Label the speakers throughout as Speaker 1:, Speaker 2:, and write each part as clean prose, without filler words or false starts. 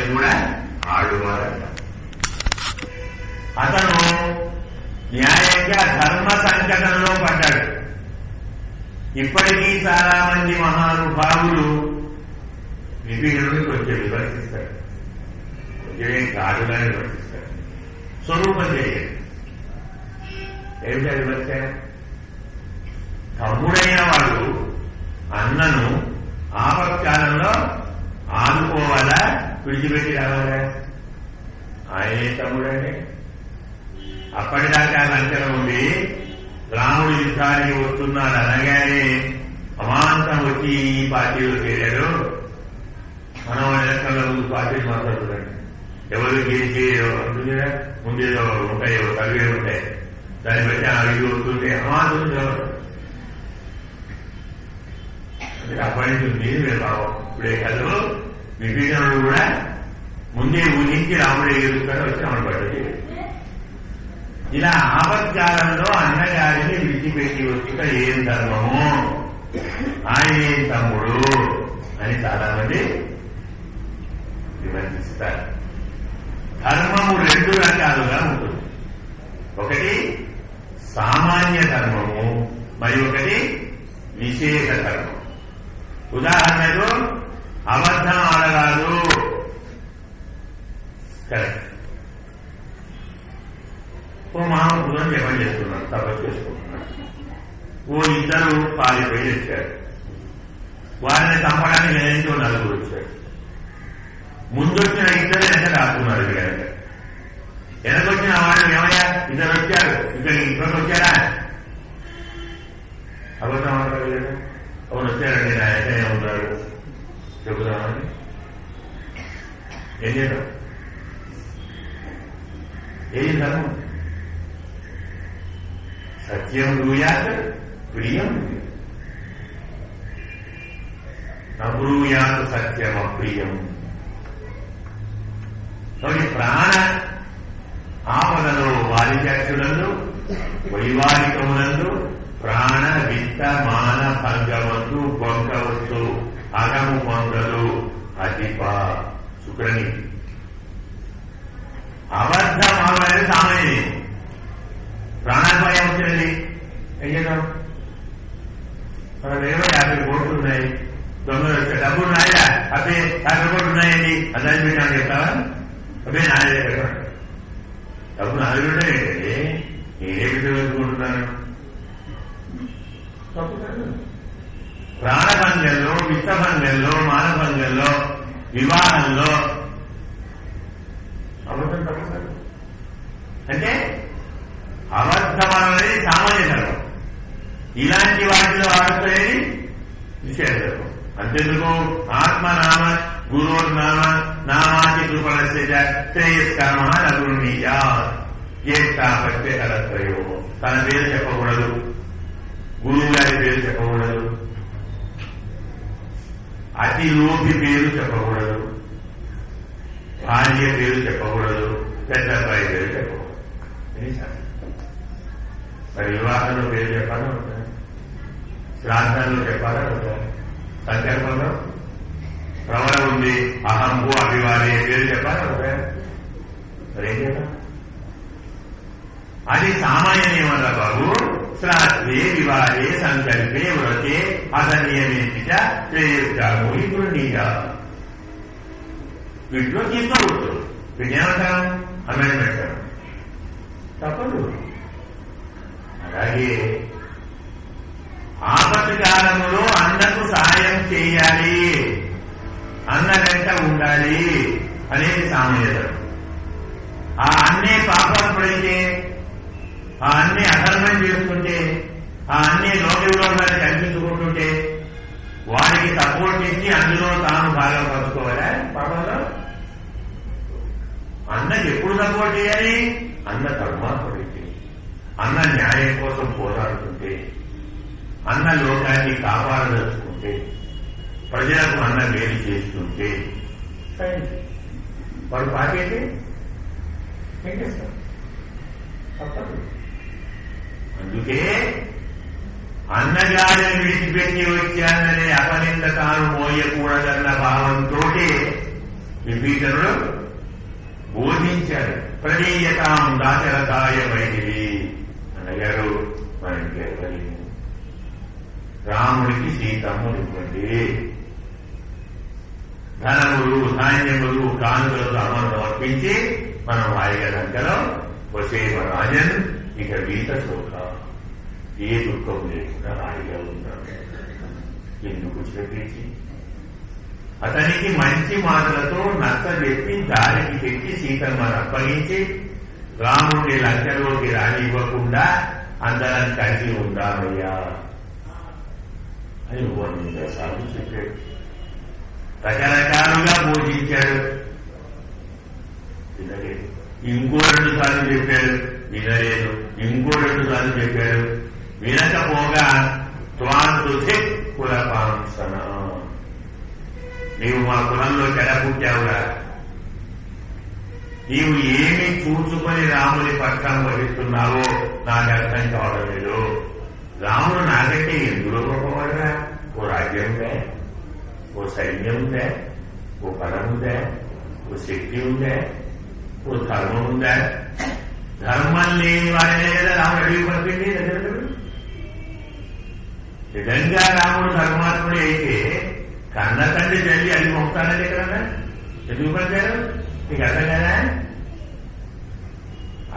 Speaker 1: వారిని కూడా ఆడువారంట. అతను న్యాయంగా ధర్మ సంకటంలో పడ్డాడు. ఇప్పటికీ చాలా మంది మహానుభావులు విభీషణుడిని కొంచెం విమర్శిస్తారు, కొంచెం కాదుగా విమర్శిస్తారు, స్వరూపం తెలియదు. ఏమిటా విమర్శ? తమ్ముడైన వాడు అన్నను ఆపత్కాలంలో ఆదుకోవాలా, విడిచిపెట్టి రావాలా? ఆయనే తమ్ముడండి. అప్పటిదాకా లంకన ఉండి రాముడు యుద్ధానికి వస్తున్నాడు అనగానే అమాంతం వచ్చి ఈ పార్టీలో చేరారు. మనం ఎలక్షన్ల ముందు పార్టీలు మాట్లాడుతున్నాడు. ఎవరు గెలిచి అంటుందిగా, ముందేదో ఉంటాయి, సర్వేలు ఉంటాయి, దాన్ని బట్టి అడిగి వస్తుంటే అమాంతం అప్పటి నుంచి ఉంది. ఇప్పుడే కాదు, విభీషణుడు కూడా ముందే ఊహించి రాముడే గెలుస్తాడు, వచ్చి రాముడు పడ్డది. ఇలా ఆపత్కాలంలో అన్నగారిని విడిచిపెట్టి వచ్చుట ఏం ధర్మము, ఆయన ఏం తమ్ముడు అని చాలా మంది విమర్శిస్తారు. ధర్మము రెండు రకాలుగా ఉంటుంది. ఒకటి సామాన్య ధర్మము, మరి ఒకటి విశేష ధర్మం. ఉదాహరణకు అబద్ధం ఆడరాదు, కరెక్ట్. ఓ మామూలు జపం చేస్తున్నాడు, తపస్సు చేసుకుంటున్నాడు. ఓ ఇద్దరు పారిపోయి వచ్చారు. వారిని చంపడానికి నేనేంటో నలుగురు వచ్చారు. ముందొచ్చిన ఇద్దరు వెనక రాస్తున్నారు. వెనక వెనకొచ్చిన వాళ్ళు ఏమయ్యా ఇద్దరు వచ్చారు, ఇక్కడికి వచ్చారా? అబద్ధం ఆడలేదు. అవును వచ్చారండి, నా వెనకనే ఉన్నాడు చెబుదామని. ఏం చేద్దాం? ఏం ధర్మం? సత్యం బ్రూయాత్ ప్రియం నబ్రూయాత్ సత్యం అప్రియం. ప్రాణ ఆపదలో వారిజాక్షులందు వైవాహికములందు ప్రాణ విత్త మాన భంగవద్దు బొంకవద్దు అగము పొందలు అతిప శుక్రని. అబద్ధం అనేది సామాన్యం. ప్రాణాపాయం వచ్చినది ఏం చేద్దాం? మన దగ్గర 50 కోట్లు ఉన్నాయి, 9 లక్షల డబ్బులు ఉన్నాయా? అదే 50 కోట్లు ఉన్నాయండి, అందాజు పెట్టామని చెప్తావా? అదే నా దగ్గర డబ్బు నాలుగు ఏంటండి, నేనే పెట్టుకుంటున్నాను. ప్రాణభంగంలో, విత్తభంగంలో, మానభంగంలో, వివాహంలో అబద్ధం తప్పదు. అంటే అబద్ధం అనేది సామాన్య ధర్మం. ఇలాంటి వాటిలో ఆడుతున్నది విశేష ధర్మం. అంతెందుకు ఆత్మనామ గురోర్నామ నామాచి కృపణస్య శ్రేయస్కర్మ నగుణీయా జ్యేష్ఠాపత్య కలత్రయో. తన పేరు చెప్పకూడదు, గురువు గారి పేరు చెప్పకూడదు, అతి లోపి పేరు చెప్పకూడదు, భార్య పేరు చెప్పకూడదు, పెద్ద అబ్బాయి పేరు చెప్పకూడదు. మరి వివాహంలో పేరు చెప్పాలా ఉంటాయి, శ్రాద్ధంలో చెప్పాలా ఉంటాయి, సంకల్పంలో ప్రవణ ఉంది అహంభూ అభివాదే పేరు చెప్పాలా ఉంటాయి. మరేం చెప్పా? అది సామాన్య నియమం బాబు. శ్రాద్ధే వివాదే సంకల్పే వ్రతే అసనియమించ శ్రేయస్కాము ఇప్పుడు నీగా వీటిలో తీసుకోవచ్చు. వీటేమంటాం? అమెండ్మెంట్ తప్పదు. అలాగే ఆపత్తి కాలంలో అన్నకు సాయం చేయాలి, అన్న వెంట ఉండాలి అనేది సామాన్యత. ఆ అన్నే పాపమైతే, ఆ అన్ని అధర్మం చేసుకుంటే, ఆ అన్ని లోకవిలోకాన్ని కల్పించుకుంటుంటే వారికి సపోర్ట్ ఇచ్చి అందులో తాను బాగా పంచుకోవాలా? పాపంలో అన్నకి ఎప్పుడు సపోర్ట్ చేయాలి? అన్న కర్మాత్మడితే, అన్న న్యాయం కోసం పోరాడుతుంటే, అన్న లోకాన్ని కాపాడదలుచుకుంటే, ప్రజలకు అన్న మేలు చేస్తుంటే వాడు పాటైతే ఏం చేస్తారు? తప్పదు. అందుకే అన్నగారిని విడిచిపెట్టి వచ్చాననే అపనింద తాను మోయకూడదన్న భావంతో విభీషణుడు బోధించాడు. ప్రణీయతాం దాశరథాయ మైథిలి అన్నగారు మనకి రాముడికి సీతమ్మను ఇవ్వండి, ధనములు ధాన్యములు కానుకలతో అమలు అర్పించి మనం వాయిగా లంకలో వసేవ రాజన్ ఇక వీత శోక, ఏ దుఃఖం లేకుండా హాయిగా ఉన్నాడు. ఎందుకు చెప్పేసి అతనికి మంచి మాటలతో నచ్చజెప్పి దారికి తెచ్చి సీతమ్మను అప్పగించి రాముడి లంకలోకి రానివ్వకుండా అందరం కలిసి ఉందామయ్యా అని 100 సార్లు చెప్పాడు. రకరకాలుగా బోధించాడు, వినలేదు. ఇంకో 2 సార్లు చెప్పాడు, వినలేదు. ఇంకో 2 సార్లు చెప్పాడు, వినకపోగా త్వాంతుతే కులపాంసన, నీవు మా కులంలో చెడ పుట్టావురా, నీవు ఏమి చూసుకొని రాముని పక్షం వహిస్తున్నావో నాకు అర్థం కావడం లేదు. రాముడు నాకంటే ఎందులో గొప్పవాడురా? ఓ రాజ్యం ఉందా, ఓ సైన్యం ఉందా, ఓ బలం ఉందా, ఓ శక్తి ఉందా, ఓ ధర్మం ఉందా? ధర్మం లేని వాడినే కదా రాముడు అడిగి పంపింది దగ్గర. నిజంగా రాముడు ధర్మాత్ముడు అయితే కన్న తండ్రి తల్లి అడిగి పంపుతానని ఎక్కడన్నా ఎందుకు పంపారు? నీకు అర్థం కదా?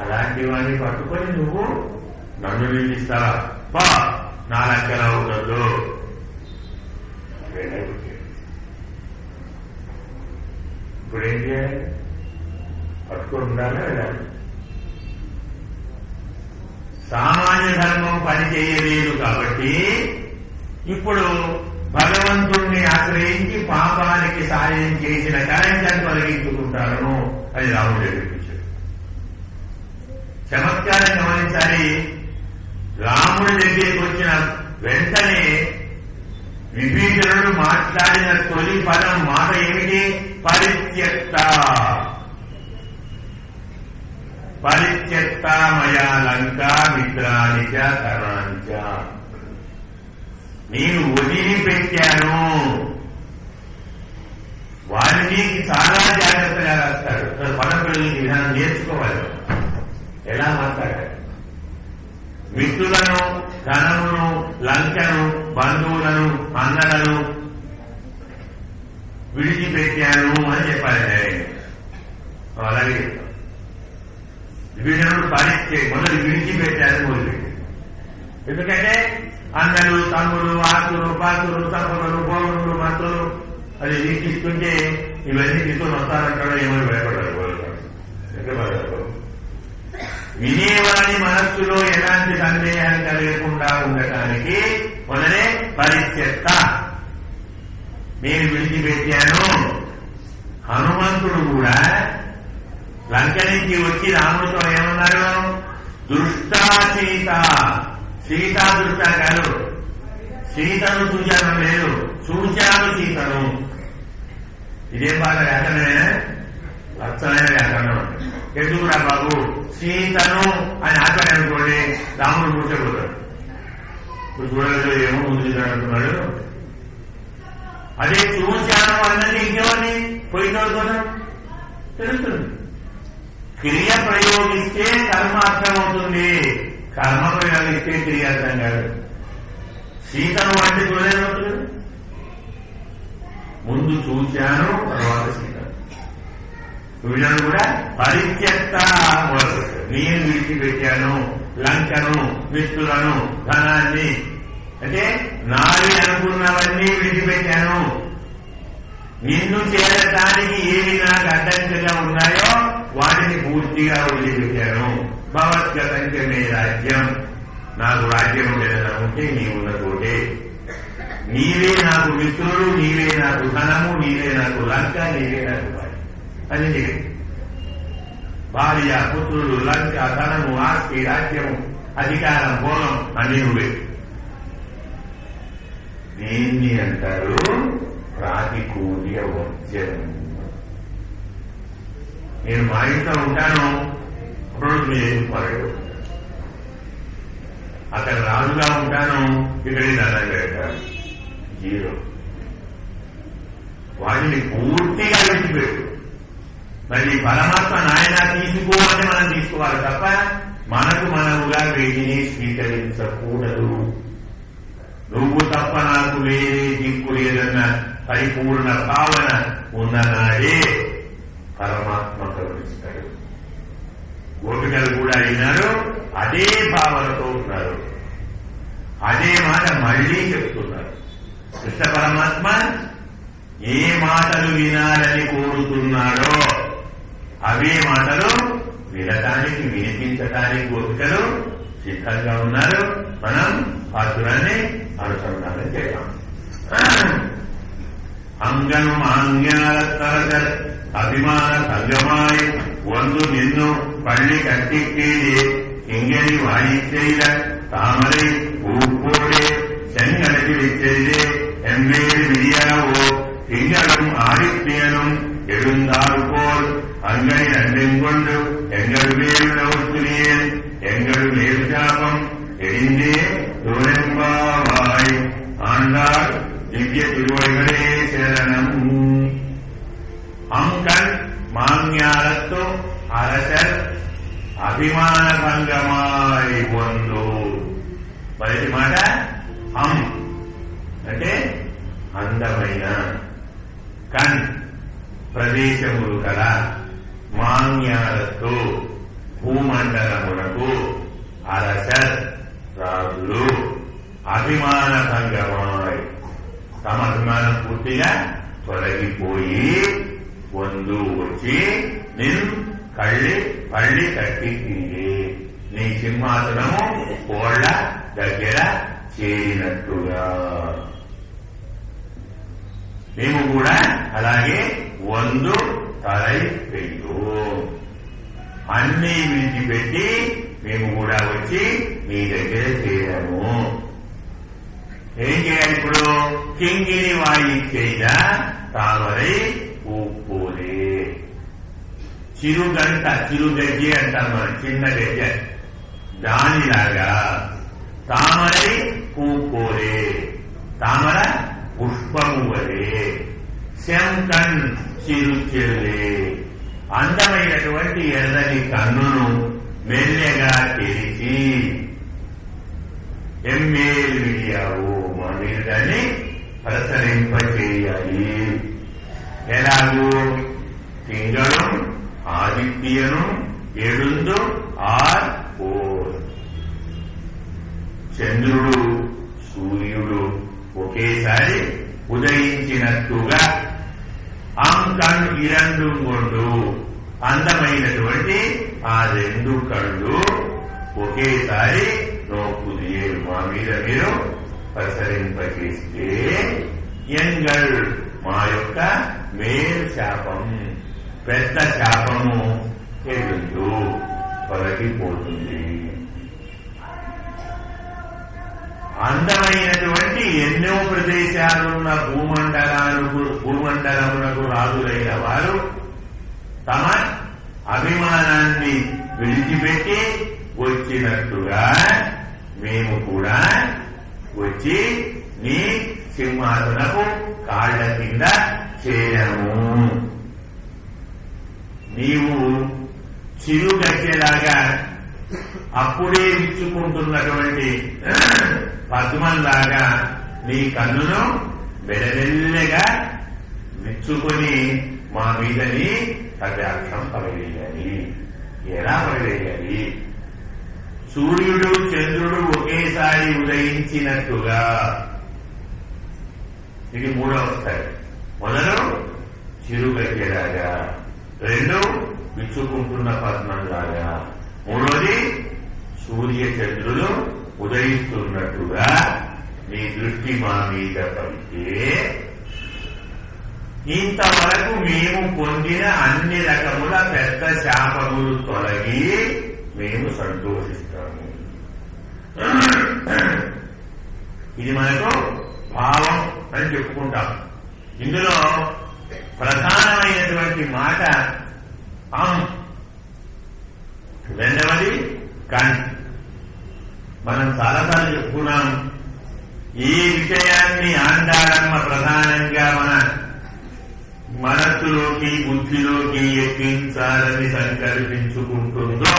Speaker 1: అలాంటి వాడిని పట్టుకొని నువ్వు నన్ను నిందిస్తావా? బా నా లెక్కల అవుతుందో ఇప్పుడేం చేయాలి? పట్టుకొని ఉండాలా వెళ్ళాలి. సామాన్య ధర్మం పనిచేయలేదు కాబట్టి ఇప్పుడు భగవంతుణ్ణి ఆశ్రయించి పాపానికి సాయం చేసిన కరెంట్ని తొలగించుకుంటాను అని రాముడు చెప్పించాడు. చమత్కారం గమనించాలి. రాముడి దగ్గరికి వచ్చిన వెంటనే విభీషణుడు మాట్లాడిన తొలి పదం మాట ఏమిటి? పరిత్యక్త. పరిత్యక్త మయా లంకా మిత్రాని చ కరాని చ, నేను వదిలిపెట్టాను. వారిని చాలా జాగ్రత్తగా రాస్తాడు. పదపిల్లలకి విధానం నేర్చుకోవాలి, ఎలా మాట్లాడాలి. మిత్రులను, ధనమును, లంకను, బంధువులను, అన్నలను విడిచిపెట్టాను అని చెప్పాలి. అలాగే విభీషణుడు మొదలు విడిచిపెట్టాను మొదలుపెట్టాడు. ఎందుకంటే అన్నలు, తమ్ముడు, ఆకులు, పాకులు, తమ్ములు, భోగులు, మంత్రులు అది వీక్షిస్తుంటే ఇవన్నీ తీసుకొని వస్తారంటాడో ఏమో భయపడ్డారు. వినేవాడి మనస్సులో ఎలాంటి సందేహం కలగకుండా ఉండటానికి మొదలే పరిత్యక్త, నేను విడిచిపెట్టాను. హనుమంతుడు కూడా లంక నుంచి వచ్చి రాముడితో ఏమన్నారు? దృష్టా సీత, సీతా దృష్ట కాదు, సీతను చూశాను లేదు, చూశాను సీతను. ఇదేం బాగా వ్యాకరణమేనా? లక్షణమైన వ్యాకరణం. ఎందుకురా బాబు సీతను అని ఆచార్య అనుకోండి, రాముడు కూర్చోబోతాడు. ఇప్పుడు చూడలేదు, ఏమో ముందు అంటున్నాడు. అదే చూశాను అన్నది ఇంకెవరిని పోయిన కోసం తెలుస్తుంది. క్రియ ప్రయోగిస్తే కర్మ అర్థమవుతుంది, కర్మ ప్రయోగిస్తే క్రియ అర్థం కాదు. సీతను అంటే చూడలేదు, ముందు చూశాను తర్వాత సీత. వీళ్ళను కూడా పరిత్యక్త, నేను విడిచిపెట్టాను లంకను, మిత్రులను, ధనాన్ని, అంటే నాది అనుకున్నవన్నీ విడిచిపెట్టాను. నిన్ను చేరటానికి ఏవి నాకు అడ్డంకిగా ఉన్నాయో వాటిని పూర్తిగా వదిలిపెట్టాను. భగవద్గతంగా మే రాజ్యం, నాకు రాజ్యం ఏదైనా ఉంటే నీవున్న తోటే, నీవే నాకు మిత్రుడు, నీవే నాకు ధనము, నీవే నాకు లంక, నీవే నాకు అని భార్య, పుత్రుడు, లంక, ధనము, ఆస్తి, రాజ్యము, అధికారం, భోగం అన్ని నువ్వే. దీన్ని అంటారు ప్రాతికూల్య వర్జనం. నేను మా ఇంట్లో ఉంటాను, అప్పుడు మీరు పడదు. అక్కడ రాజుగా ఉంటాను, ఇక్కడే దండం పెడతాను, జీరో. వాటిని పూర్తిగా విడిచిపెట్టు. మరి పరమాత్మ నాయన తీసుకో అని మనం తీసుకోవాలి తప్ప మనకు మనముగా వీటిని స్వీకరించకూడదు. నువ్వు తప్ప నాకు వేరే దిక్కు లేదన్న పరిపూర్ణ భావన ఉన్ననాడే పరమాత్మ కరుణిస్తాడు. గోపికలు కూడా అయినారు, అదే భావనతో ఉన్నారు. అదే మాట మళ్లీ చెప్తున్నారు. కృష్ణ పరమాత్మ ఏ మాటలు వినాలని కోరుతున్నాడో అవే మాటలు వినటానికి వినిపించటానికి గోపికలు సిద్ధంగా ఉన్నారు. మనం పాత్రాన్ని అనుసంధానం చేద్దాం. అంగను మాంగ్యాలత్తరగర్ అభిమాన సంగమాయి ಒಂದು ನಿನ್ನು பள்ளி கட்டிக்கீழே இங்கனி வாழிச் செய்த தாமரை பூப்போடே செங்கடலில் செய்தே எம்மேல் விரியாவோ திங்களும் ஆதித்யனும் எழுந்தாறு போல் அங்கனி நன்றின் கொண்டு எங்கள் மேல் நோக்குனியேன் எங்கள் மேல் சாபம் எரிந்தே துவெம்பாவாய் ஆண்டாள் திவ்ய திருவடிகளே சரணம். అంకన్ మాంగ్యాలతో అరసర్ అభిమాన భంగమాయి పొందు. మొదటి మాట అం అంటే అందమైన, కన్ ప్రదేశములు కల, మాంగ్యాలతో భూమండలమునకు, అరసర్ రాజులు, అభిమాన భంగమాయి తమ అభిమానం పూర్తిగా తొలగిపోయి ಒಂದು వచ్చి నిన్ పళ్ళి కట్టింది నీ సింహాసనము కోళ్ల దగ్గర చేరినట్టుగా మేము కూడా అలాగే ಒಂದು తలై పెట్టు అన్ని విడిచిపెట్టి మేము కూడా వచ్చి మీ దగ్గర చేరాము. ఏం చేయాలి ఇప్పుడు? కింగిని వాయిచ్చేద తామరై పూపోలే. చిరుగంట, చిరుగజ్జె అంటాం మనం, చిన్న గజ్జె, దానిలాగా తామరై పూపోలే, తామర పుష్పము వలే, శంకన్ చిరుచెరులే, అందమైనటువంటి ఎర్రని కన్నును మెల్లగా తెరిచి ఎమ్మేలు విడియావు మా మీరు దాన్ని ప్రసరింపచేయాలి. ఎలాగూ తింగళం ఆదిత్యను ఎడుందు ఆర్ ఓర్, చంద్రుడు సూర్యుడు ఒకేసారి ఉదయించినట్టుగా అంకన్ ఇరండు కొండు అందమైనటువంటి ఆ రెండు కళ్ళు ఒకేసారి నోకుదియే మా మీద మీరు ప్రసరింపచేస్తే ఎంగల్ మా యొక్క మేల్ శాపం, పెద్ద శాపము ఎదుందు తొలగిపోతుంది. అందమైనటువంటి ఎన్నో ప్రదేశాలున్న భూమండలమునకు రాజులైన వారు తమ అభిమానాన్ని విడిచిపెట్టి వచ్చినట్టుగా మేము కూడా వచ్చి నీ సింహాసనపు కాళ్ల కింద చేరాము. నీవు చిరుగజ్జెలాగా అప్పుడే విచ్చుకుంటున్నటువంటి పద్మంలాగా నీ కన్నును బెలబెల్లగా విచ్చుకొని మా మీదని కటాక్షం పగవేయాలి. ఎలా పగవేయాలి? సూర్యుడు చంద్రుడు ఒకేసారి ఉదయించినట్టుగా. ఇది మూడవ స్థాయి. మొదలు చిరుగజ్జెలాగా, రెండు విచ్చుకుంటున్న పద్మంలాగా, మూడోది సూర్య చంద్రులు ఉదయిస్తున్నట్టుగా నీ దృష్టి మా మీద పడితే ఇంతవరకు మేము పొందిన అన్ని రకముల పెద్ద శాపములు తొలగి మేము సంతోషిస్తాము. ఇది మనకు భావం అని చెప్పుకుంటాం. ఇందులో ప్రధానమైనటువంటి మాట అం, రెండవది కన్. మనం చాలాసార్లు చెప్పుకున్నాం, ఈ విషయాన్ని ఆండాళమ్మ ప్రధానంగా మన మనస్సులోకి బుద్ధిలోకి ఎక్కించి పొందాలని సంకల్పించుకుంటుందో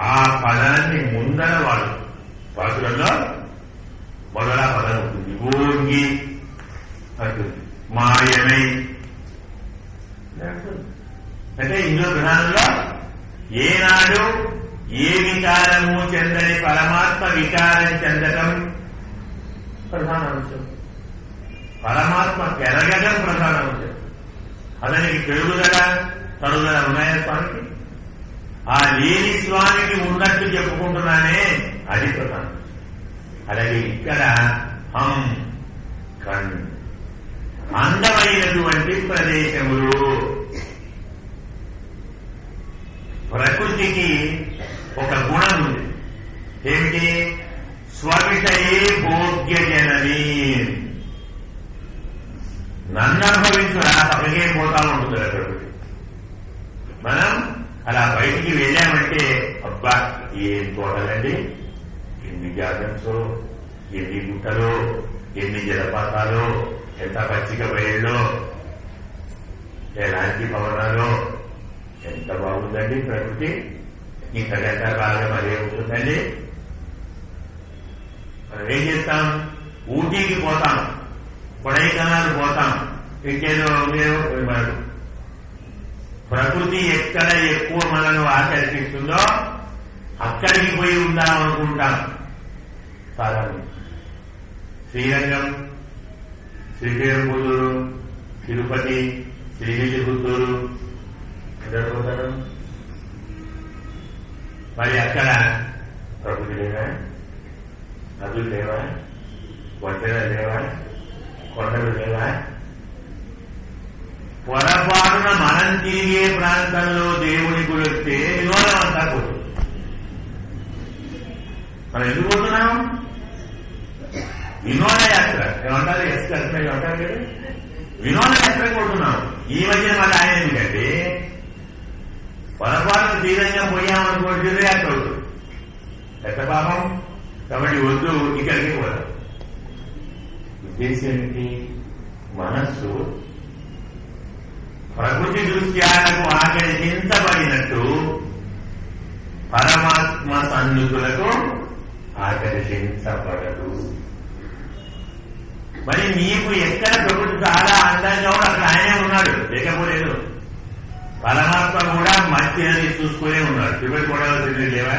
Speaker 1: ఆ పదాన్ని ముందర వాడు వాసులలో మొదల పదం ఉంటుంది. ఓంగి అంటుంది, మాయమై అంటే ఇందులో ప్రధానంలో ఏనాడు ఏ వికారము చెందని పరమాత్మ వికారం చెందటం ప్రధాన అంశం, పరమాత్మ పెరగడం ప్రధాన అంశం. అతనికి పెరుగుదల తరుగుదల ఉన్నాయా స్వామికి? ఆ లేని స్వామికి ఉన్నట్టు చెప్పుకుంటున్నానే అది ప్రధానం. అలాగే ఇక్కడ హం కణ్ అందమైనటువంటి ప్రదేశములు. ప్రకృతికి ఒక గుణం ఉంది, ఏమిటి? స్వవిషయే భోగ్య జనని. నన్ను అనుభవించురా పక్కకే పోతా ఉంటుంది ప్రకృతి. మనం అలా బయటికి వెళ్ళామంటే అబ్బా ఏం తోటలండి, ఎన్ని గార్డెన్స్, ఎన్ని గుట్టలు, ఎన్ని జలపాతాలు, ఎంత పచ్చిక బయళ్ళు, ఎలాంటి భవనాలు, ఎంత బాగుందండి ప్రకృతి. ఇంతకంటే బాగా మరే ఉంటుందండి. మనం ఏం చేస్తాం? ఊటీకి పోతాం, కొడైకెనాల్ పోతాం, ఇంకేదో మనకు ప్రకృతి ఎక్కడ ఎక్కువ మనను ఆకర్షిస్తుందో అక్కడికి పోయి ఉందాం అనుకుంటాం. చాలా శ్రీరంగం, శ్రీపేరుంబుదూరు, తిరుపతి, శ్రీవిల్లిపుత్తూరు ఎదుర్కొంటారు. మరి అక్కడ ప్రకృతి లేవా? నదులు లేవా? వంటలు లేవా? కొండలు లేవా? పొరపాటున మనం తిరిగే ప్రాంతంలో దేవుని గురిస్తే వినోదం అంతా పోతుంది. మనం ఎందుకు పోతున్నాం? వినోదయాత్ర ఏమంటారు, ఎక్స్కర్షన్ ఏమంటారు కదా, వినోదయాత్ర పోతున్నాం. ఈ మధ్య మళ్ళీ ఆయన ఎందుకంటే పొరపాటు శ్రీరంగం పోయామనుకోండి యాత్ర అవుతుంది. ఎంత పాపం. కాబట్టి వద్దు, ఇక్కడికి పోదాం. ఉద్దేశం ఏంటి? మనస్సు ప్రకృతి దృశ్యాలకు ఆకర్షించబడినట్టు పరమాత్మ సన్నిధులకు ఆకర్షించబడదు. మరి నీకు ఎక్కడ ప్రకృతి చాలా అందంగా కూడా అక్కడ ఆయనే ఉన్నాడు, లేకపోలేదు. పరమాత్మ కూడా మధ్యని చూసుకునే ఉన్నాడు. తిరుపతి కూడా లేవా?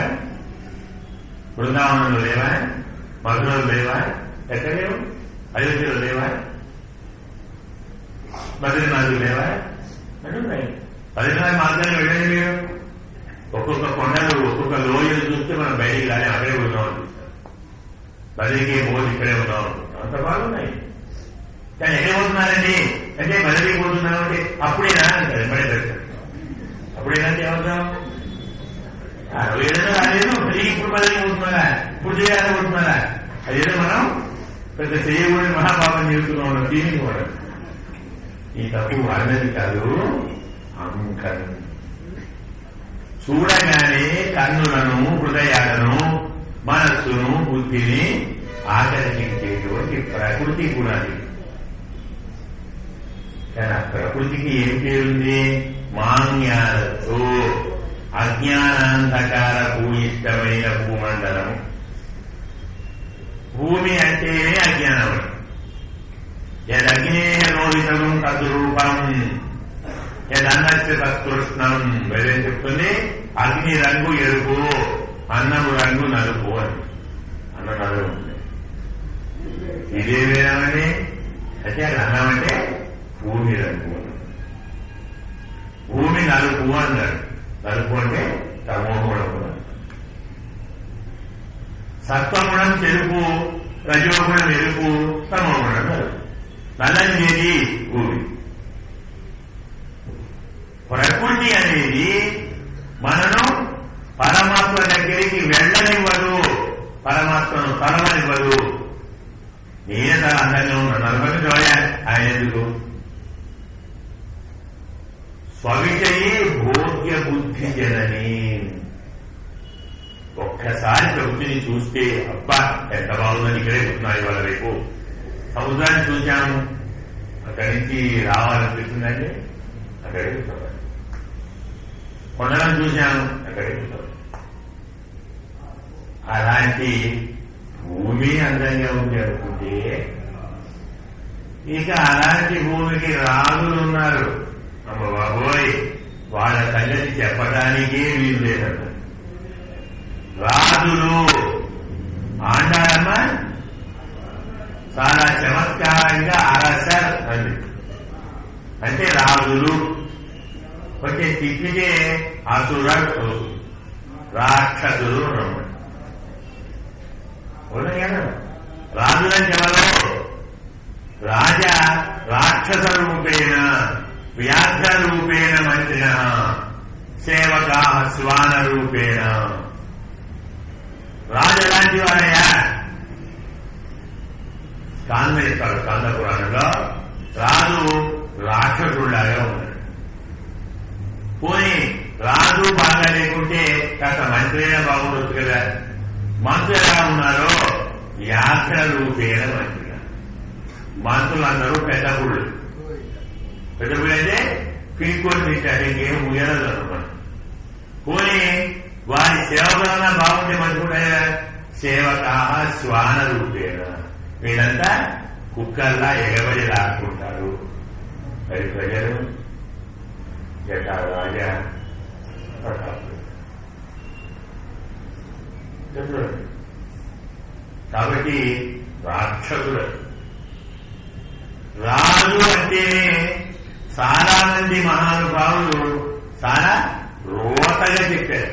Speaker 1: బృందావనంలో లేవా? మధురలో లేవా? ఎక్కడ లేవు? అయోధ్యలో లేవా? బద్రీనాథ్ లేవా? అంటున్నాయి. బద్రీనాథ్ మార్గాన్ని వెళ్ళండి మీరు. ఒక్కొక్క కొండలు, ఒక్కొక్క లోయలు చూస్తే మనం బయటికి రాని అక్కడే ఉన్నాం అనిపిస్తాం. బదిలీకి పోదు ఇక్కడే ఉన్నాం, అంత బాగున్నాయి. కానీ ఎక్కడ పోతున్నారండి అంటే బదిలీకి పోతున్నామంటే అప్పుడేనా అంటారు. ఎప్పుడే పెడతారు అప్పుడేనా ఏమవుతాం? ఏదైనా రాలేదు, తిరిగి ఇప్పుడు బదిలీ పోతున్నారా, ఇప్పుడు చేయాలని పోతున్నారా? అదేదో మనం పెద్ద చేయకూడని మహాపాపం చేస్తున్నాం. దీనికి కూడా ఈ తప్పు అన్నది కాదు. అంకన్ చూడగానే కన్నులను, హృదయాలను, మనస్సును, బుద్ధిని ఆకర్షించేటువంటి ప్రకృతి గుణాలు. కానీ ఆ ప్రకృతికి ఏం పేరుంది? మాన్యాలతో అజ్ఞానాంధకార భూయిష్టమైన భూమండలం. భూమి అంటేనే అజ్ఞానం. యదగ్నే లోహితం తద్రూపం యదన్నస్య తత్కృష్ణం. వేరేం చెప్తుంది? అగ్ని రంగు ఎరుపు, అన్నము రంగు నలుపు అని. అన్న నలుపు ఉంటుంది. ఇదే వేరేమండి అంటే అన్నం అంటే భూమి రంగు. భూమి నలుపు అన్నాడు. నలుపు అంటే తమోగుణం. సత్వగుణం తెలుపు, రజోగుణం ఎరుపు, తమోగుణం నలుపు. నల్లని ఏది? భూమి. ప్రకృతి అనేది మనను పరమాత్మ దగ్గరికి వెళ్ళనివ్వదు, పరమాత్మను తలవనివ్వదు. నేనే చాలా అందంగా ఉన్నాను అనుకుని చూడాలి. ఆయన ఎందుకు? స్వవిషయే భోగ్య బుద్ధి జనని. ఒక్కసారి ప్రకృతిని చూస్తే అబ్బా ఎంత బాగుందని ఇక్కడే కూర్చున్నారు. ఇవాళ రేపు సముద్రాన్ని చూశాము, అక్కడి నుంచి రావాలనిపిస్తుందంటే అక్కడే కూర్చోవాలి. కొండలను చూశాను ఎక్కడికి. అలాంటి భూమి అందంగా ఉంది అనుకుంటే ఇక అలాంటి భూమికి రాజులు ఉన్నారు. అమ్మ బాబోయ్, వాళ్ళ సంగతి చెప్పడానికే వీలు లేదన్న. రాజులు ఆండారమ్మ చాలా చమత్కారంగా అరసర్ అంది. అంటే రాజులు కొంచెం తిప్పితే అసురుడు రాక్షసులు అన్నమాట. రాజులంటే ఎవరో రాజా రాక్షస రూపేణ వ్యాఘ్ర రూపేణ మంత్రిణ సేవకా శ్వాన రూపేణ. రాజు ఎలాంటి వారయ్యా? స్కాంద ఇస్తాడు స్కాంద పురాణంలో. రాజు రాక్షసుడిలాగా ఉన్నాడు. పోనీ రాజు బాగా లేకుంటే కాస్త మంత్రైనా బాగుండొచ్చు కదా. మంత్రులు ఎలా ఉన్నారో వ్యాఘ్ర రూపేణ మంత్రిగా. మంత్రులందరూ పెద్ద పుళ్ళు. పెద్ద పుళ్ళు అంటే పీక్కొని తింటారు, ఇంకేం ఉయరదు అనమాట. పోనీ వారి సేవకులన్నా బాగుంటే మంచుకుంటాయా? సేవకా శ్వాన రూపేణ. వీళ్ళంతా కుక్కల్లా ఎగబడి రాసుకుంటారు. మరి ప్రజలు జటా రాజా కాబట్టి రాక్షసుడు. రాజు అంటే చాలా మంది మహానుభావులు చాలా రోతగా చెప్పారు.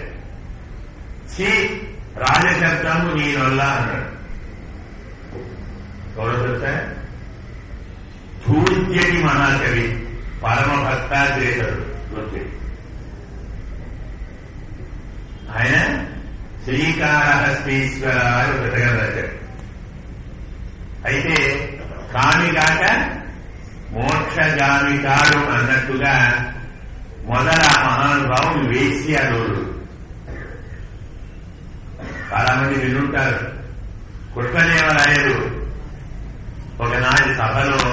Speaker 1: రాజశబ్దము నీ వల్ల అన్నాడు. ఎవరో చెప్తా? ధూర్జటి మహాకవి పరమ భక్తాగ్రేసుడు ధూర్జటి. ఆయన శ్రీకాళహస్తీశ్వర అని బ్రతకం రాశాడు. అయితే కామి కాక మోక్షగామి కాడు అన్నట్టుగా మొదల మహానుభావుడు వేశ్యాలోడు. చాలా మంది వినుంటారు. కృష్ణదేవరాయలు ఒకనాటి సభలో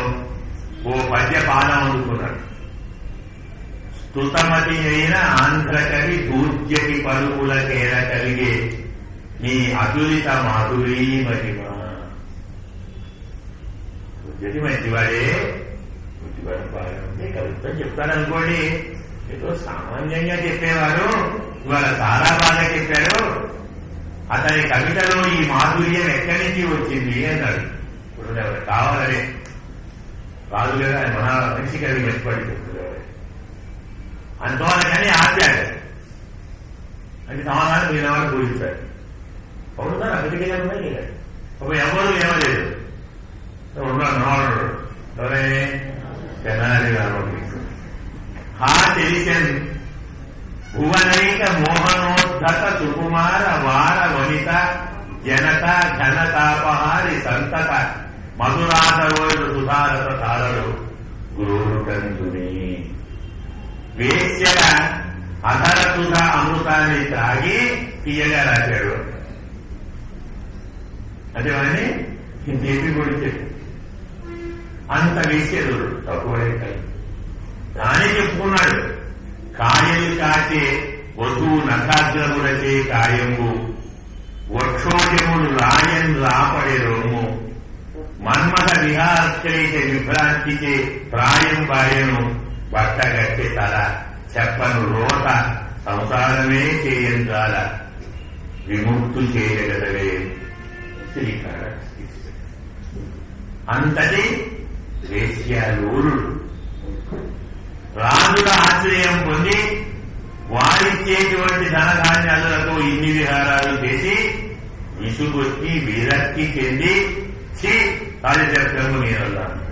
Speaker 1: ఓ పద్యపాదం అందుకున్నాడు. స్తుతమతి అయిన ఆంధ్రకవి దూర్జటి పలుకులకేర కలిగే నీ అతులిత మాధురీ మహిమ. దూర్జటి మంచివాడే, మంచివాడు బాగా ఉంది కవిత్వం చెప్తారనుకోండి. ఏదో సామాన్యంగా చెప్పేవారు ఇవాళ చాలా బాగా చెప్పారు. అతని కవితలో ఈ మాధుర్యం ఎక్కడి నుంచి వచ్చింది అన్నాడు. ఇప్పుడు ఎవరు కావాలనే కాదు కదా, మహా మంచి కవి మెచ్చుపడి చెప్తున్నారు. అందువల్లకని ఆపాడు. అంటే సమాధానం మీరు ఎవరు పూజిస్తారు. అవునా అక్కడికి ఉన్నాయి ఒక ఎవరు ఏమలేదు. ఉన్నాడు ఎవరైనా తెనాలి రామకృష్ణ హా తెలిసన్ భువనైక మోహనోద్ధత సుకుమార వార వనిత జనత ఘనతాపహారి సంతత మధురాధరోడు సుధారత తారడు గురువుడు కందుని. వేశ్యల అధర సుధ అమృతాన్ని తాగి తీయగా రాశాడు. అదే వాడిని ఇంకేపీ కొడితే అంత వేశ్యడు తక్కువడే కాదు. దాని చెప్పుకున్నాడు. కాయలు కాచే వధువు నఖాగ్రములచే కాయంబు వక్షోజములు రాయన్ రాపడే రొమ్ము మన్మథ విహారశ్చైత విభ్రాంతిచే ప్రాయం బాయను బట్టగట్టె తల చెప్పను రోత సంసారమే చేయంగాల విముక్తు చేయగలవే శ్రీకార. అంతటి వేశ్యాలూరుడు రాజుల ఆశ్రయం పొంది వారిచ్చేటువంటి ధనధాన్యాలతో ఇన్ని విహారాలు చేసి విసుగొచ్చి విరక్తి చెంది రాజశబ్దము నేనన్నాను.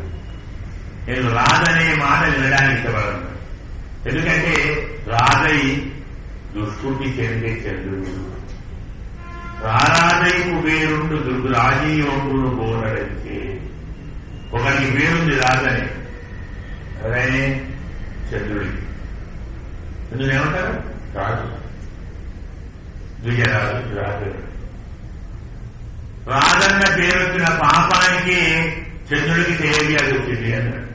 Speaker 1: నేను రాజనే మాట వినడానికి ఇష్టపడను. ఎందుకంటే రాజై దుష్టుకి చెందే చంద్రుడు. రారాజై కుబేరుండు దుర్గురాజీవంతుడు బోనడంతే. ఒకరికి పేరుంది రాజని, ఎవరైనా చంద్రుడికి. ఎందుకు ఏమంటారు? రాజు విజయరాజు రాజు. రాజన్న పేరు వచ్చిన పాపానికి చంద్రుడికి తేలియాది వచ్చింది అన్నాడు.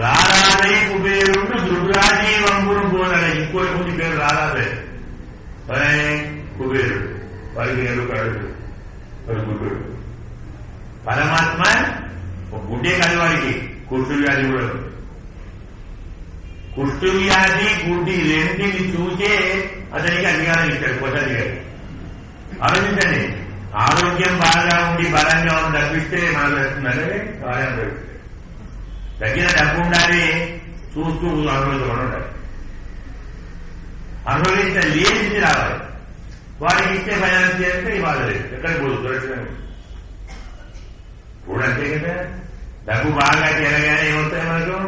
Speaker 1: రారాజై కుబేరుండు దృఢాజీవంబును పోనని ఇంకోటి ముందు పేరు రాలేదు. కుబేరుడు వారికి ఎరుకాడు గుడ్డు. పరమాత్మ గుడ్డే కాదు వారికి, కుష్టు వ్యాధి కూడా. కుష్టు వ్యాధి గుడ్డి రెండింటిని చూసే అతనికి అధికారం ఇచ్చాడు కొత్తది గారు. ఆలోచించండి, ఆరోగ్యం బాగా ఉండి బలంగా ఉంది తప్పిస్తే మనకు వస్తుందంటే కార్యం తగ్గిస్తే తగ్గిన డబ్బు ఉండాలి, చూస్తూ అనుభవించకుండా ఉండాలి. అనుభవించిన లేనిది రావాలి. వారికి ఇచ్చే ఫైనాన్స్ చేస్తే ఇవాళ లేదు, ఎక్కడికి పోదు సురక్షితంగా కూడా. అంతే కదా, డబ్బు బాగా తినగానే ఏమవుతాయి మనకు?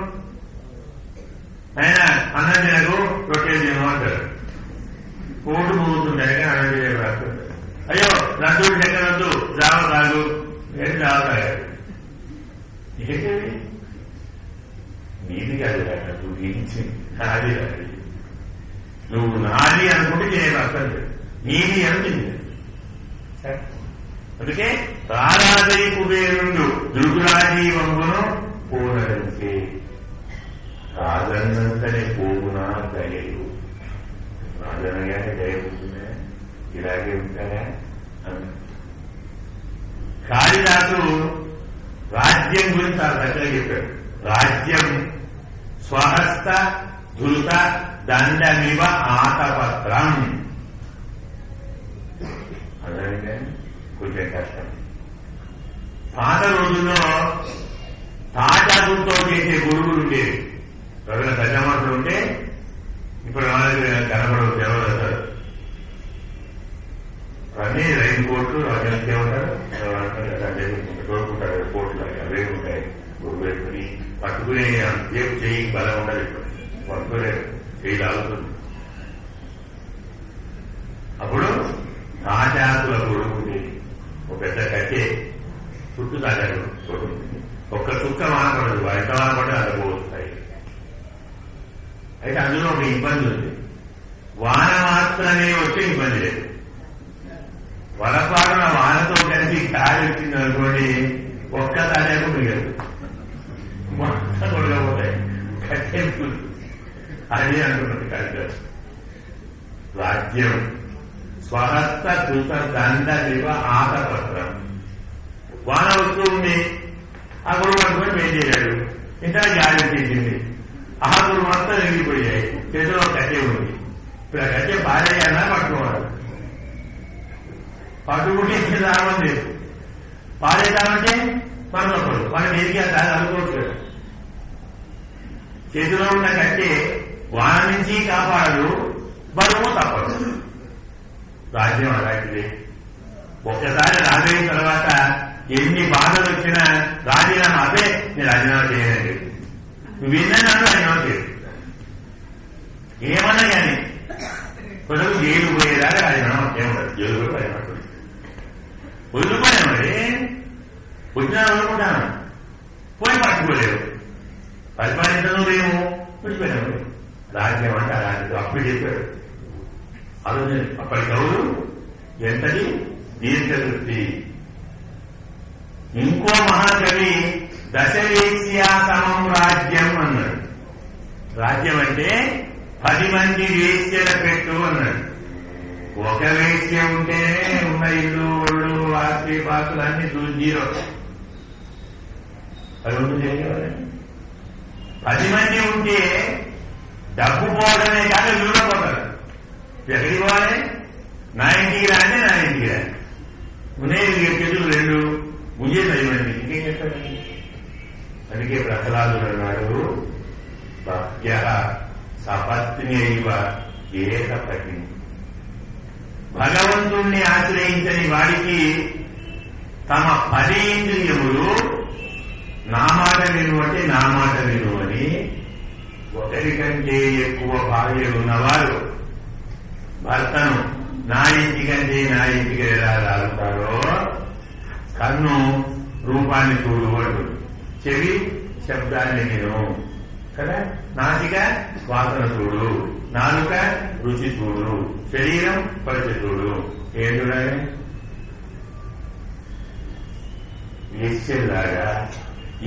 Speaker 1: అయినా అన్నం తినకు రొట్టెలు తినమంటారు. కోటు మూగుతుంటాయి కానీ అన్నం తినే రాస్తుంటారు. అయ్యో లడ్డూలు చెక్కనొద్దు, జావ తాగు, ఏంటి జావ తాగారు? ఏంటది? నీది కాదు కదా, నువ్వు నీది నాది కాదు. నువ్వు నాది అనుకుంటే తినే వస్తుంది, నీది అనుకుంది. అందుకే రారాదరి కుబేరుండు దృగురాజీవంబును పూనరించే. రాజన్నంతనే పోగునా దయలు. రాజనగానే దయ ఉంటుందా? ఇలాగే ఉంటాయా? కాళిదాసు రాజ్యం గురించి చాలా చక్కగా చెప్పాడు. రాజ్యం స్వహస్త ధృత దండమివ ఆతపత్రం. అలాగే కొంచెం కష్టం. పాత రోజుల్లో తాటాకులతో చేసే గొడుగులు ఉండేవి. ఎవరైనా పెద్దమాటలు ఉంటే ఇప్పుడు కనపడవచ్చు, ఎవరు వస్తారు అన్నీ రైలు కోట్లు అజంతే ఉంటారు, కోరుకుంటారు కోట్లు అవే ఉంటాయి. గొడుగు వేసుకుని పట్టుకునే జేబు చేయి బలం ఉండాలి. ఇప్పుడు పట్టుకునే చేయి లాగుతుంది. అప్పుడు తాటాకుల గొడుగు ఒక పెద్ద కట్టే చుట్టూ తాటాకు కొడుతుంది. ఒక్క చుక్క వానపడదు, ఎంత వానపడే అంత పోస్తాయి. అయితే అందులో ఒక ఇబ్బంది ఉంది. వాన మాత్రమే వచ్చే ఇబ్బంది లేదు. వలపాటున వానతో కలిసి గాలి వచ్చింది అనుకోండి, ఒక్క తాటాకు మిగలదు, మొత్తం కొడకపోతాయి. కట్టే అదే అంటున్నది కాళిదాసు. రాజ్యం స్వహస్త కృత దండ దివ ఆతపత్రం. వాన వస్తూ ఉంది, ఆ గురువు అనుకుని పెళ్లి చేశాడు. ఇంకా గాలి వచ్చేసింది, ఆ గురువు మొత్తం ఎగిరిపోయాయి. చేతిలో కట్టే ఉంది. ఇప్పుడు ఆ కట్టే పారేయాలా పట్టుకోవాలి? పట్టుకుంటే రావడం లేదు. పారేద్దామంటే మనం ఒకడు మనం ఎదిగి అనుకోవచ్చు కదా. చేతిలో ఉన్న కట్టే వాన నుంచి కాపాడదు, బరువు తప్పదు. రాజ్యం అలాంటిది. ఒక్కసారి రాజైన తర్వాత ఎన్ని బాధలు వచ్చినా రాజీనామా అదే నేను రాజీనామా చేయనండి. నువ్వు విన్నాను రాజీనామా చేయదు. ఏమన్నా కానీ కొంచెం జైలు పోయేదాకా రాజీనామా ఏమన్నారు? జైలు కూడా రాజీనామా వదులుకోలే. మరి వచ్చినా వదులుకుంటాను, పోయి పట్టుకోలేవు. పరిపాలించడం లేము, విడిపోయినాము. రాజ్యం అంటే అలాంటిది. అప్పుడు చెప్పాడు ఆలోచన. అప్పటి కవులు ఎంతటి దీర్ఘదృష్టి. ఇంకో మహాకవి దశవేశ్యా సమం రాజ్యం అన్నాడు. రాజ్యం అంటే 10 మంది వేశ్యల పెట్టు అన్నాడు. ఒక వేశ్య ఉంటేనే ఉన్న ఇల్లు ఒళ్ళు ఆస్తి పాత్రలు అన్ని జీరో. అది ఉంది చేయగలరండి. 10 మంది ఉంటే డబ్బు పోవడమే కాక విలువ పోతారు. ఎక్కడికి పోవాలి? నా ఇంటికి రాండి, నా ఇంటికి రాండి. ఉన్నాయి చేతులు 2 ముందే 10 మంది. ఇంకేం చెప్తారండి? అందుకే ప్రహ్లాదుడు అన్నాడు, భక్త్య సపత్ని ఏకపతి. భగవంతుణ్ణి ఆశ్రయించని వాడికి తమ 10 ఇంద్రియములు నా మాట విను అంటే నా మాట విను అని, ఒకరికంటే ఎక్కువ భార్యలు ఉన్నవారు భర్తను నా ఇంటికంటే నా ఇంటికి ఎలా రాలుతారో, కన్ను రూపాన్ని చూడు అంటుంది, చెవి శబ్దాన్ని విను కదా, నాసిక వాసన చూడు, నాలుక రుచి చూడు, శరీరం పరిచి చూడు. ఏం చూడాలి? వేశ్యలాగా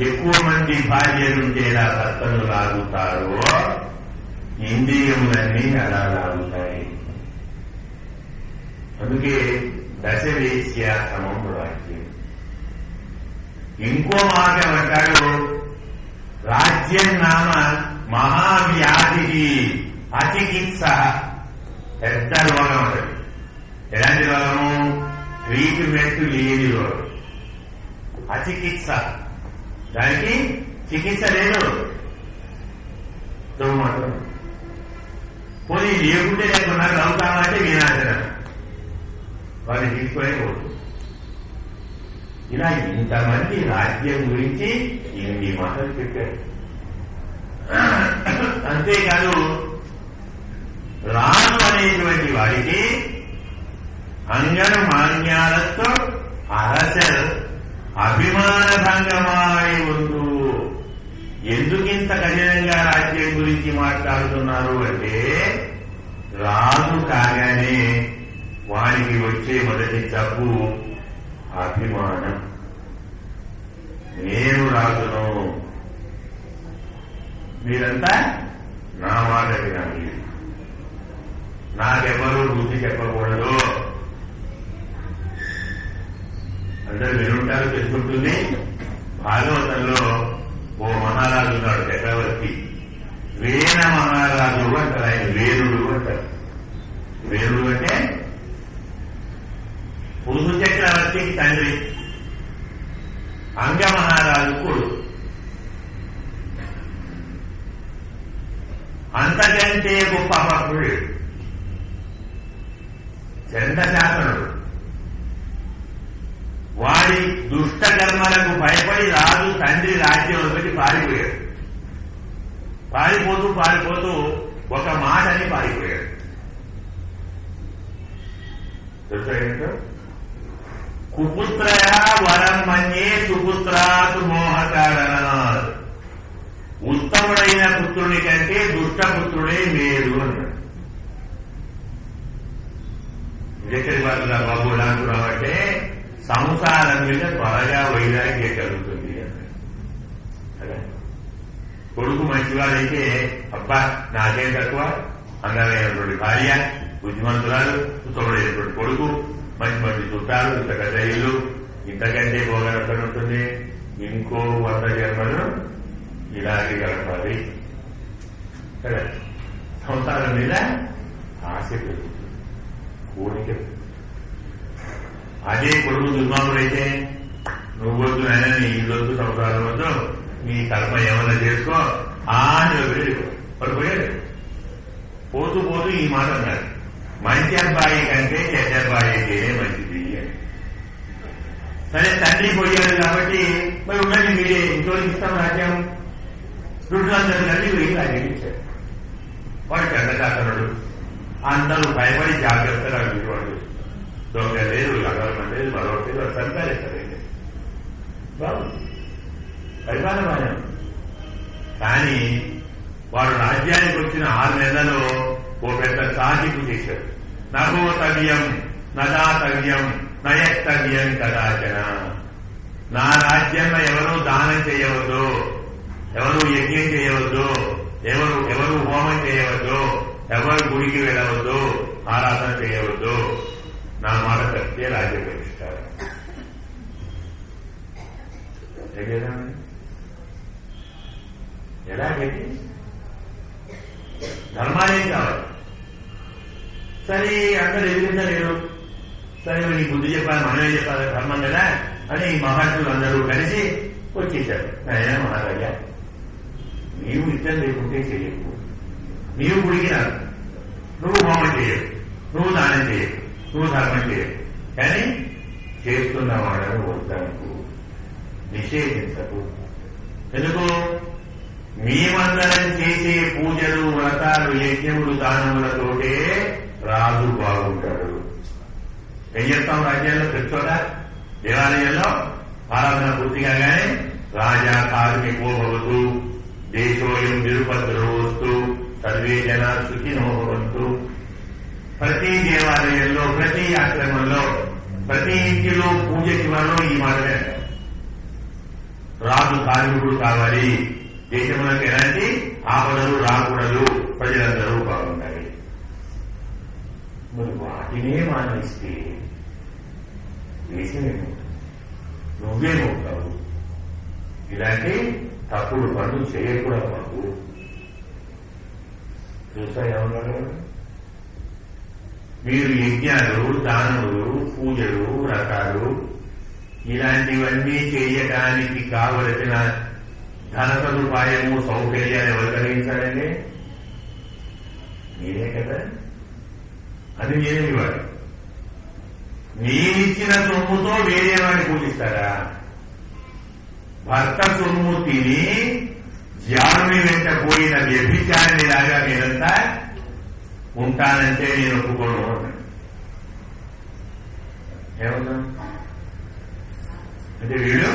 Speaker 1: ఎక్కువ మంది భార్యలుంటే ఎలా భర్తను లాగుతారో ఇంద్రియములన్నీ అలా లాగుతాయి. అందుకే దశవేశ్య సమం రాజ్యం. ఇంకో మాట అంటాడు, రాజ్యం నామ మహావ్యాధి అచికిత్స. పెద్ద రోగం ఉంటుంది. ఎలాంటి రోగము? ట్రీట్మెంట్ లేని రోగం. అచికిత్స, దానికి చికిత్స లేదు. మాత్రం పోనీ లేకుంటే లేకున్నా అవుతామంటే వినాశనం. వాళ్ళు తీసుకొని పోతుంది. ఇలా ఇంతమంది రాజ్యం గురించి ఇన్ని మాటలు చెప్పారు. అంతేకాదు, రాజు అనేటువంటి వాడికి అంగన మాన్యాలతో అరసర్ అభిమాన భంగమాయి ఉండు. ఎందుకింత కఠినంగా రాజ్యం గురించి మాట్లాడుతున్నారు అంటే, రాజు కాగానే వాడికి వచ్చే మొదటి జబ్బు అభిమానం. నేను రాజును, మీరంతా నా మాట వినాలి, నాకెవరూ బుద్ధి చెప్పకూడదు. అందరూ వినుంటారు, తెలుసుకుంటుంది. భాగవతంలో ఓ మహారాజు ఉన్నాడు, చక్రవర్తి. వేణ మహారాజు అంటారు, ఆయన వేరుడు అంటారు. వేరుడు అంటే పురుషు చక్రవర్తికి తండ్రి, అంగ మహారాజు కొడుకు. అంతకంటే గొప్ప భక్తుడు చంద్రశాసనుడు. వాడి దుష్ట కర్మలకు భయపడి రాజు తండ్రి రాజ్యం వదిలి పారిపోయాడు. పారిపోతూ ఒక మాటని పారిపోయాడు. తెలుసా? కుపుత్రయా వరం మన్యే సుపుత్రాత్ మోహకారణాత్. ఉత్తముడైన పుత్రుని కంటే దుష్టపుత్రుడే మేలు అన్నాడు. ఎక్కడి వాళ్ళు బాబు అంటున్నావు అంటే, సంసారం మీద త్వరగా వైరాగ్యం కలుగుతుంది అన్నాడు. కొడుకు మంచివాడైతే అబ్బా నాకేం తక్కువ, అందమైనటువంటి భార్య, బుద్ధిమంతురాలు, ఉత్తముడైనటువంటి కొడుకు, మంచి మంచి చుట్టాలు, ఇంత పెద్ద ఇల్లు, ఇంతకంటే పోగలక్కడ ఉంటుంది. ఇంకో 100 జన్మలు ఇలాగే గడపాలి కదా. సంసారం మీద ఆశ పెరుగుతుంది, కోరిక. అదే కొడుకు దుర్మార్గుడైతే, నువ్వొద్దు నాయన, నీ ఇల్లొద్దు, సంసారం వద్దు, నీ కర్మ ఏమన్నా చేసుకో అని వాడు పోయాడు. పోతూ ఈ మాట అన్నాడు, మంచి అబ్బాయి కంటే చెడ్డ అబ్బాయి అయితేనే మంచిది అని. సరే, తండ్రి పోయాడు కాబట్టి మరి ఉండండి, మీరే ఇంట్లో ఇస్తాం రాజ్యం. రుణులందరూ కలిసి వీళ్ళు రాజ్యం ఇచ్చారు. వాడు చంద్రశాసనుడు. అందరూ భయపడి జాగ్రత్తగా వీడు దొంగ లేదు, అగరమం లేదు, మరొకటి లేదు, చంపారేస్తారండి. బాగుంది, పరిపాలన బాగా. కానీ వాడు రాజ్యానికి వచ్చిన 6 నెలలలో ఓ పెద్ద సాధింపు చేశాడు. నగోతవ్యం నదాతవ్యం నయత్తవ్యం కదాచన. నా రాజ్యంలో ఎవరూ దానం చేయవద్దు, ఎవరు యజ్ఞం చేయవద్దు, ఎవరు హోమం చేయవద్దు, ఎవరు గుడికి వెళ్ళవద్దు, ఆరాధన చేయవద్దు. నా మాట తప్పితే రాజ్యం ప్రతిష్టారు. ఎలాగైతే ధర్మాలేం కావాలి. సరే, అందరు ఎదుగుతలేరు. సరే, నీ బుద్ధి చెప్పాలి, మనమే చెప్పాలి, ధర్మం కదా అని మహర్షులు అందరూ కలిసి వచ్చేశారు. నాయన మహారాజా, నీవు ఇష్టం లేకుంటే చేయకు, నీవు గుడికి రాదు, నువ్వు హోమం చేయవు, నువ్వు దానం చేయవు, నువ్వు ధర్మం చేయవు, కానీ చేస్తున్న వాళ్ళను వద్దనుకు, నిషేధించకు. ఎందుకు? మేమందరం చేసే పూజలు, వ్రతాలు, యజ్ఞములు, దానములతోటే రాజు బాగుంటాడు. ఏం చేస్తాం రాజ్యాల్లో? ప్రతిచోట దేవాలయంలో ఆరాధన పూర్తి కాగానే రాజా కార్మికో భవతు దేశోయం నిరుపద్రవస్తు సర్వే జనా సుఖినో భవంతు. ప్రతి దేవాలయంలో, ప్రతి ఆశ్రమంలో, ప్రతి ఇంటిలో పూజ చివరలో ఈ మాటనే, రాజు కార్మికుడు కావాలి, దేశంలోకి ఎలాంటి ఆపదలు రాకూడదు, ప్రజలందరూ బాగుండాలి. మరి వాటినే మానేస్తే దేశమేమవుతుంది, నువ్వేమవుతావు? ఇలాంటి తప్పుడు పనులు చేయకూడదు బాబు. చూసా ఏమన్నారు? మీరు యజ్ఞాలు, దానములు, పూజలు, వ్రతాలు ఇలాంటివన్నీ చేయడానికి కావలసిన ధన సదుపాయము, సౌకర్యాలు ఎవరు కలిగించాలండి? నేనే కదా. అది నేనే ఇవ్వాలి. నేనిచ్చిన సొమ్ముతో వేరే వాడిని పూజిస్తారా? భర్త సొమ్ము తిని జారుని వెంట పోయిన వ్యభిచారిని లాగా మీరంతా ఉంటానంటే నేను ఒప్పుకోను. ఏమన్నా అంటే వీళ్ళు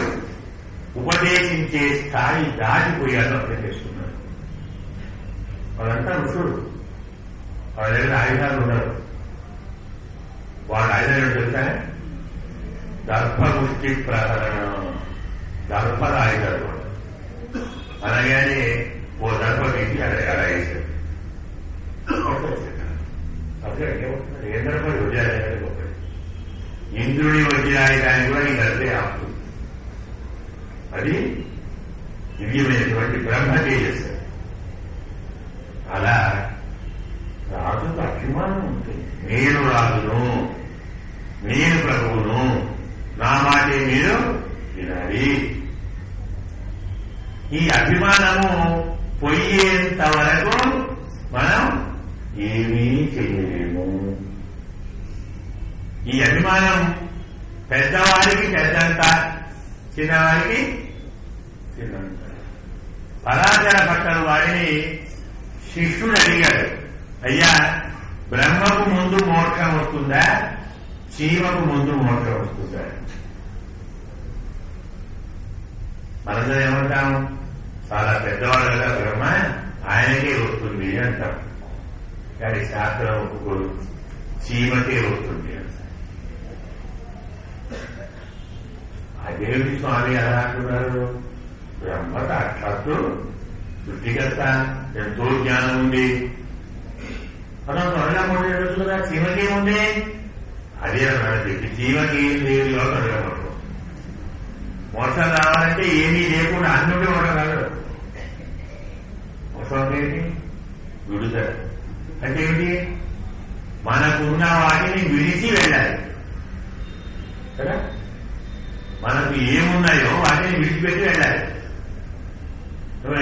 Speaker 1: ఉపదేశించే స్థాయి దాటిపోయారు అర్థం చేసుకున్నారు. వాళ్ళంతా ఋషులు, వాళ్ళ దగ్గర ఆయుధాలు ఉండరు. వాళ్ళ ఆయుధాలు తెలుసా? దర్భముష్టి ప్రహరణం, దర్భల ఆయుధాలు. అనగానే ఓ దర్భ పెట్టి అలా వేశారు. ఏం దర్భలు వజ్రాయుధాలు గొప్పది. ఇంద్రుడి వజ్రాయుధాన్ని కూడా ఈ దర్భే ఆపుతుంది. అది దివ్యమైనటువంటి బ్రహ్మ తేజస్సు. అలా రాజుకు అభిమానం ఉంటుంది. నేను రాజును, నేను ప్రభువును, నా మాటే మీరు వినాలి. ఈ అభిమానము పోయేంత వరకు మనం ఏమీ చేయలేము. ఈ అభిమానం పెద్దవారికి పెద్దంత, చిన్నవారికి చిన్నంత. పరాశర భట్టరు వారిని శిష్యుడు అడిగాడు, అయ్యా బ్రహ్మకు ముందు మోక్షం వస్తుందా, చీమకు ముందు మోక్షం వస్తుందా? మనందరం ఏమంటాం? చాలా పెద్దవాడు కదా బ్రహ్మ, ఆయనకే వస్తుంది అంటాం. కానీ శాస్త్రం ఒప్పుకోదు, చీమకే వస్తుంది అంట. అదేమిటి స్వామి అలా అంటున్నారు? బ్రహ్మ సాక్షాత్తు సృష్టికర్త, ఎంతో జ్ఞానం ఉంది. మనం త్వరగా మోడేయచ్చు కదా, చీమకేముంది? అదే అన్నాడు చెప్పి, చీమకి ఏం లేదు త్వరగా మోసం. మోసం రావాలంటే ఏమీ లేకుండా అన్నుండి మోడగలరు. మోసం ఏంటి? విడుదల అంటే ఏమిటి? మనకున్న వాటిని విడిచి వెళ్ళాలి కదా. మనకు ఏమున్నాయో వాటిని విడిచిపెట్టి వెళ్ళాలి.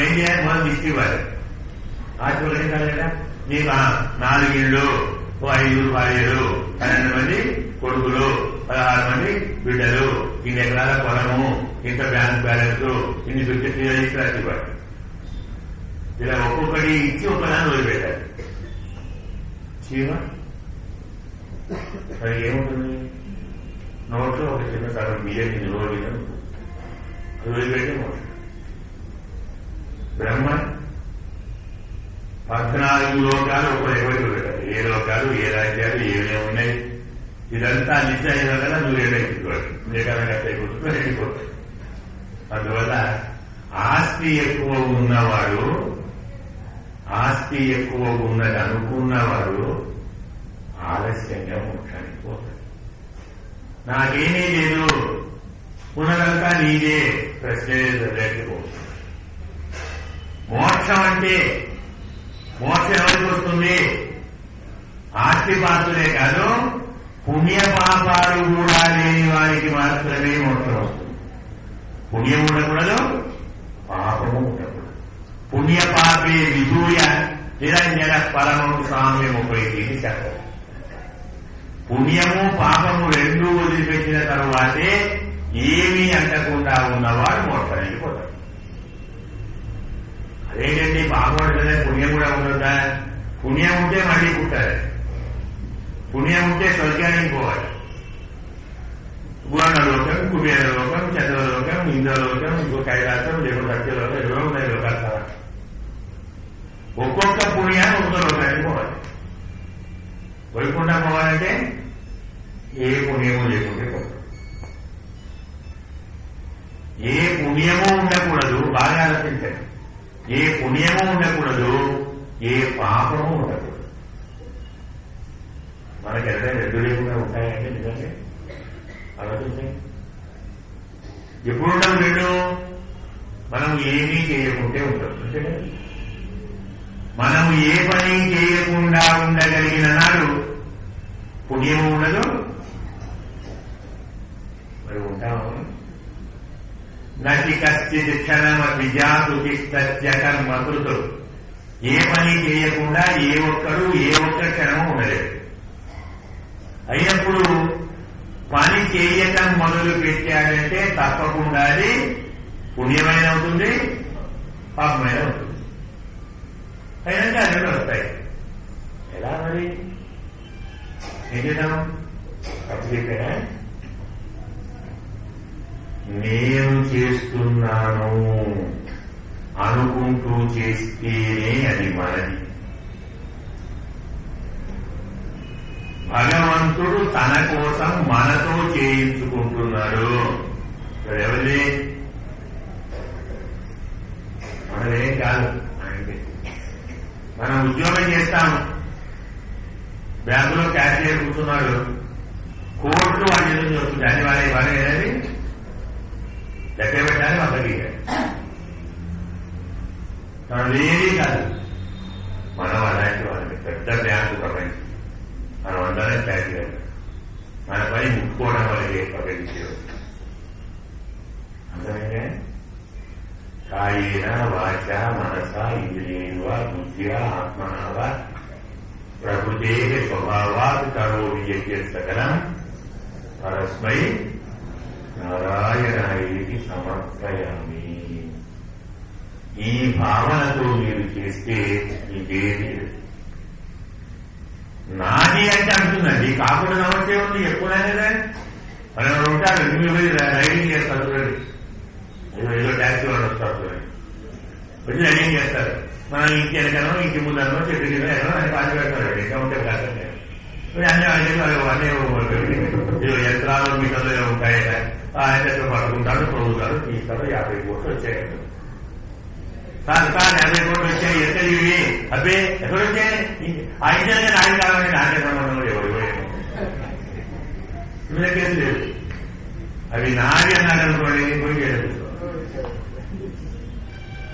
Speaker 1: ఏం చేయాలి? మనం దిష్టి ఇవ్వాలి. ఆచరణ ఏం కాదు కదా. నీకు 4 ఇళ్ళు, 5 భార్యలు, 12 మంది కొడుకులు, 16 మంది బిడ్డలు, ఇన్ని ఎకరాల పొలము, ఇంత బ్యాంక్ బ్యాలెన్స్, ఇన్ని పెట్టి ఇవ్వాలి. ఇలా ఒక్కొక్కటి ఇచ్చి ఒకదాన్ని వదిలిపెట్టాలి. చీమ మరి ఏముంటుంది? నోట్లో ఒక చిన్న సగం బియ్యాన్ని నిలవడిగా అది వదిలిపెట్టే మోసం. బ్రహ్మ 14 లోకాలు ఒకరు ఎవరికి పెట్టాలి. ఏ లోకాలు, ఏ రాజ్యాలు, ఏమేమి ఉన్నాయి, ఇదంతా నిశ్చయం కదా. నువ్వు ఏడైపోవాలి, లేకుండా అయిపోతుంది, వెళ్ళిపోతాయి. అందువల్ల ఆస్తి ఎక్కువ ఉన్నవాడు, ఆస్తి ఎక్కువ ఉన్నది అనుకున్నవాడు ఆలస్యంగా మోక్షానికి పోతాడు. నాకేమీ లేదు, ఉన్నదంతా నీదే, ప్రశ్నే లేకపోతుంది. మోక్షం అంటే మోక్షం ఎవరికి వస్తుంది? ఆస్తిపాస్తులే కాదు, పుణ్యపాపాలు కూడా లేని వారికి మాత్రమే మోక్షం వస్తుంది. పుణ్యం ఉండకూడదు, పాపము ఉండకూడదు. పుణ్యపాపే విధూయ నిరంజన పరమం సామ్యం ఉపయోగించి చెప్పారు. పుణ్యము పాపము రెండూ వదిలిపెట్టిన తరువాతే ఏమీ అంటకుండా ఉన్నవాడు మోక్షానికి పోతాడు. అదేంటండి పాపం అంటే పుణ్యం కూడా ఉండదా? పుణ్యం ఉంటే మళ్ళీ పుట్టాలి, పుణ్యం ఉంటే స్వర్గానికి పోవాలి. గుణలోకం, కుబేరలోకం, చంద్రలోకం, ఇంద్రలోకం, ఇంకో కైలాసం, లేకుండా సత్యలోకం, ఎవరో ఉన్నాయి లోకాలు కదా. ఒక్కొక్క పుణ్యాన్ని ఒక్కొక్క లోకానికి పోవాలి. వైకుంఠం పోవాలంటే ఏ పుణ్యము లేకుంటే పోవాలి. ఏ పుణ్యము ఉండకూడదు, బాగా ఆలోచించండి. ఏ పుణ్యము ఉండకూడదు, ఏ పాపము ఉండదు. మనకి ఎవరైనా రెండు లేకుండా ఉంటాయంటే నిజంగా ఆలోచించండి. ఎప్పుడుండవు రెండు? మనం ఏమీ చేయకుంటే ఉంటాం. అంతే కదా. మనం ఏ పని చేయకుండా ఉండగలిగిన నాడు పుణ్యము ఉండదు. మరి ఉంటాము. నటి కశ్చిత్ క్షణమపి జాతు తిష్టత్య కర్మకృతు. ఏ పని చేయకుండా ఏ ఒక్క క్షణము ఉండలేదు. అయినప్పుడు పని చేయటం మొదలు పెట్టాడంటే తప్పకుండా అది పుణ్యమైన అవుతుంది, పాపమైన అవుతుంది. అయినాక రెండు వస్తాయి. ఎలా మరి ఏం చేద్దాం? తప్పు చెప్పారా? నేను చేస్తున్నాను అనుకుంటూ చేస్తేనే అది మనది. భగవంతుడు తన కోసం మనతో చేయించుకుంటున్నాడు. ఎవరిది? మనదేం కాదు. మనం ఉద్యోగం చేస్తాము, బ్యాంకులో క్యాషియర్ కూర్చున్నాడు, కోర్టు వాడి ఎదురు వస్తుంది. అని వాళ్ళ ఏదది లెక్క పెట్టాలి. అక్కడికి మనదేమీ కాదు. మనం అలాంటి వాళ్ళని పెద్ద బ్యాంకు ప్రపంచం, మనం అందరం క్యాషియర్. మన పని ముట్టుకోవడం వల్లకే పగలించేవారు. అర్థమైందే? కాయేన వాచ మనస ఇంద్రియేణ్వా బుద్ధ్యా ఆత్మనా ప్రకృతే స్వభావాత్ కరోమి యజ్ఞం సకలం పరస్మై నారాయణాయేతి సమర్పయామి. ఈ భావనతో మీరు చేస్తే ఇంకేది నాది అంటే అంటుందండి. కాకుండా నమ్మకే ఉంది. ఎప్పుడైనా మనం ఉంటారు, మీరు రైడింగ్ చేస్తారు చూడండి. ఏదో ట్యాక్సీ వాళ్ళు వస్తారు చూడండి, వచ్చి రైడింగ్ చేస్తారు. మనం ఇంటి వెనకనో ఇంటి ముందనో చెట్టు కింద ఎక్కడో అని పాటి పెడతారు. ఇంకా ఉంటే కాదు అన్నీ అన్నీ యంత్రాలు మీటర్లు ఉంటాయి. ఆయన పట్టుకుంటారు, తోగుతారు, తీస్తారు. 50 కోట్లు వచ్చాయి. సార్ 50 కోట్లు వచ్చాయి. ఎక్కడ ఇవి? అబ్బే ఎక్కడొచ్చాయి? ఆ ఇంటి నాది కావాలని నాకే సంబంధం ఎవరు కేసు లేదు. అవి నాది అన్నాడు అనుకోండి, పోయి చేయలేదు.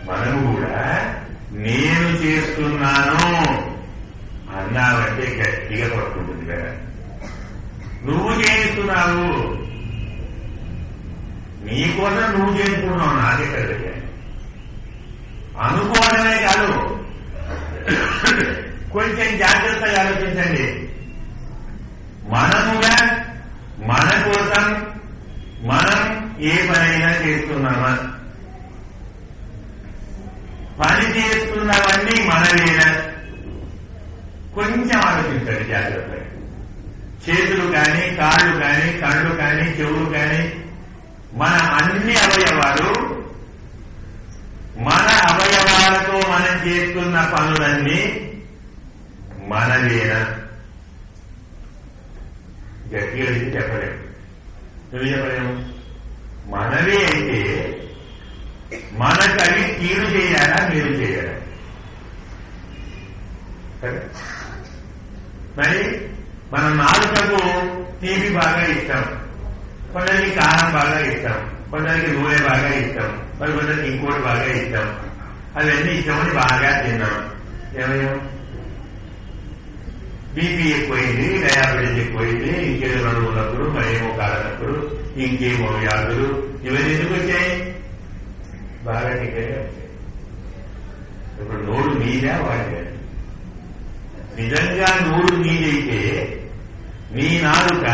Speaker 1: మనము కూడా నేను చేస్తున్నాను అన్నావంటే గట్టిగా పట్టుకుంటుంది కదా. నువ్వు చేస్తున్నావు, నీకోసం నువ్వు చేసుకున్నావు. నాదే కదా అనుకోవడమే కాదు, కొంచెం జాగ్రత్తగా ఆలోచించండి. మనముగా మన కోసం మనం ఏ పనైనా చేస్తున్నామా? పని చేస్తున్నవన్నీ మనవేనా? కొంచెం ఆలోచించండి జాగ్రత్తగా. చేతులు కానీ, కాళ్ళు కానీ, కళ్ళు కానీ, చెవులు కానీ, మన అన్ని అవయవాలు, మన అవయవాలతో మనం చేస్తున్న పనులన్నీ మనవేనా? గట్టిగా చెప్పలేము. ఎందుకు చెప్పలేము? మనవే అయితే మనకు అవి కీడు చేయాలా, మీరు చేయాలా? మరి మన నాలుకకు తీపి బాగా ఇష్టం, కొందరికి కారం బాగా ఇష్టం, కొందరికి నూనె బాగా ఇష్టం, మరి కొందరికి ఇంకోటి బాగా ఇష్టం. అవన్నీ ఇష్టమని బాగా తిన్నాం. ఏమయ్యా? బీపీ ఎక్కువైంది, డయాబెటీస్ ఎక్కువైంది, ఇంకేదో నడుము ఉన్నప్పుడు, మరేమో కాలనప్పుడు, ఇంకేమో వ్యాధులు. ఇవన్నీ ఎందుకు వచ్చాయి? బాగా టికెట్ వచ్చాయి. ఇప్పుడు నోరు నీదా వాడిదా? నిజంగా నోరు నీదైతే నీ నాలుక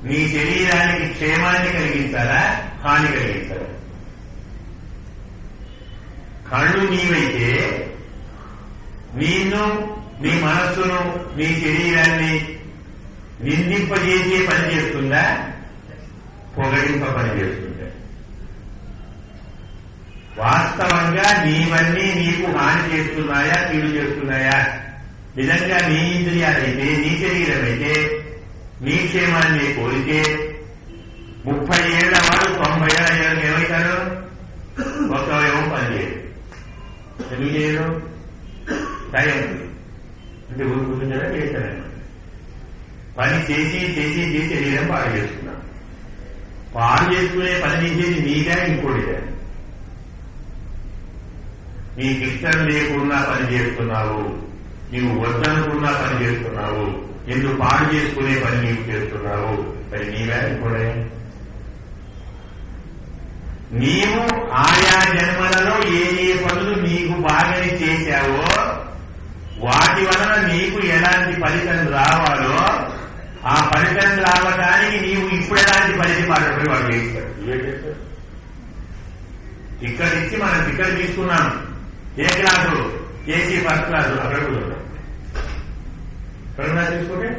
Speaker 1: నీ శరీరానికి క్షేమాన్ని కలిగించాలా, హాని కలిగించాలా? కళ్ళు నీవైతే నిన్ను, నీ మనస్సును, నీ శరీరాన్ని నిందింపజేసే పని చేస్తుందా, పొగడింప పని చేస్తుందా? వాస్తవంగా నీవన్నీ నీకు హాని చేస్తున్నాయా, కీడు చేస్తున్నాయా? నిజంగా నీ ఇంద్రియాలైతే, నీ శరీరం అయితే, నీ క్షేమాన్ని కోరితే 30 ఏళ్ల వాడు 90 ఏళ్ళ ఏమవుతారు? ఒక్క అవయవం పనిచేయదు. ఎందుకు చేయరు? టైం అంటే ఊరు కూర్చుంటారా చేస్తాను. పని చేసి చేసి చేసి శరీరం పాడు చేసుకున్నాం. పాడు చేసుకునే పని చేసేది నీదా ఇంకోటిదా? నీకు ఇష్టం లేకున్నా పని చేస్తున్నావు, నీవు వద్దనుకున్నా పని చేస్తున్నావు, ఎందుకు పాడు చేసుకునే పని నీవు చేస్తున్నావు, మరి నీవే ఇంకోడే? నీవు ఆయా జన్మలలో ఏ ఏ పనులు నీకు బాగానే చేశావో వాటి వలన నీకు ఎలాంటి ఫలితం రావాలో ఆ ఫలితం రావడానికి నీవు ఇప్పుడు ఎలాంటి ఫలితం మాట్లాడి వాడు చేస్తాడు. టికెట్ ఇచ్చి మనం టికెట్ తీసుకున్నాం. ఏ క్లాసు? AC first class. అక్కడ ఎక్కడన్నా తీసుకుంటే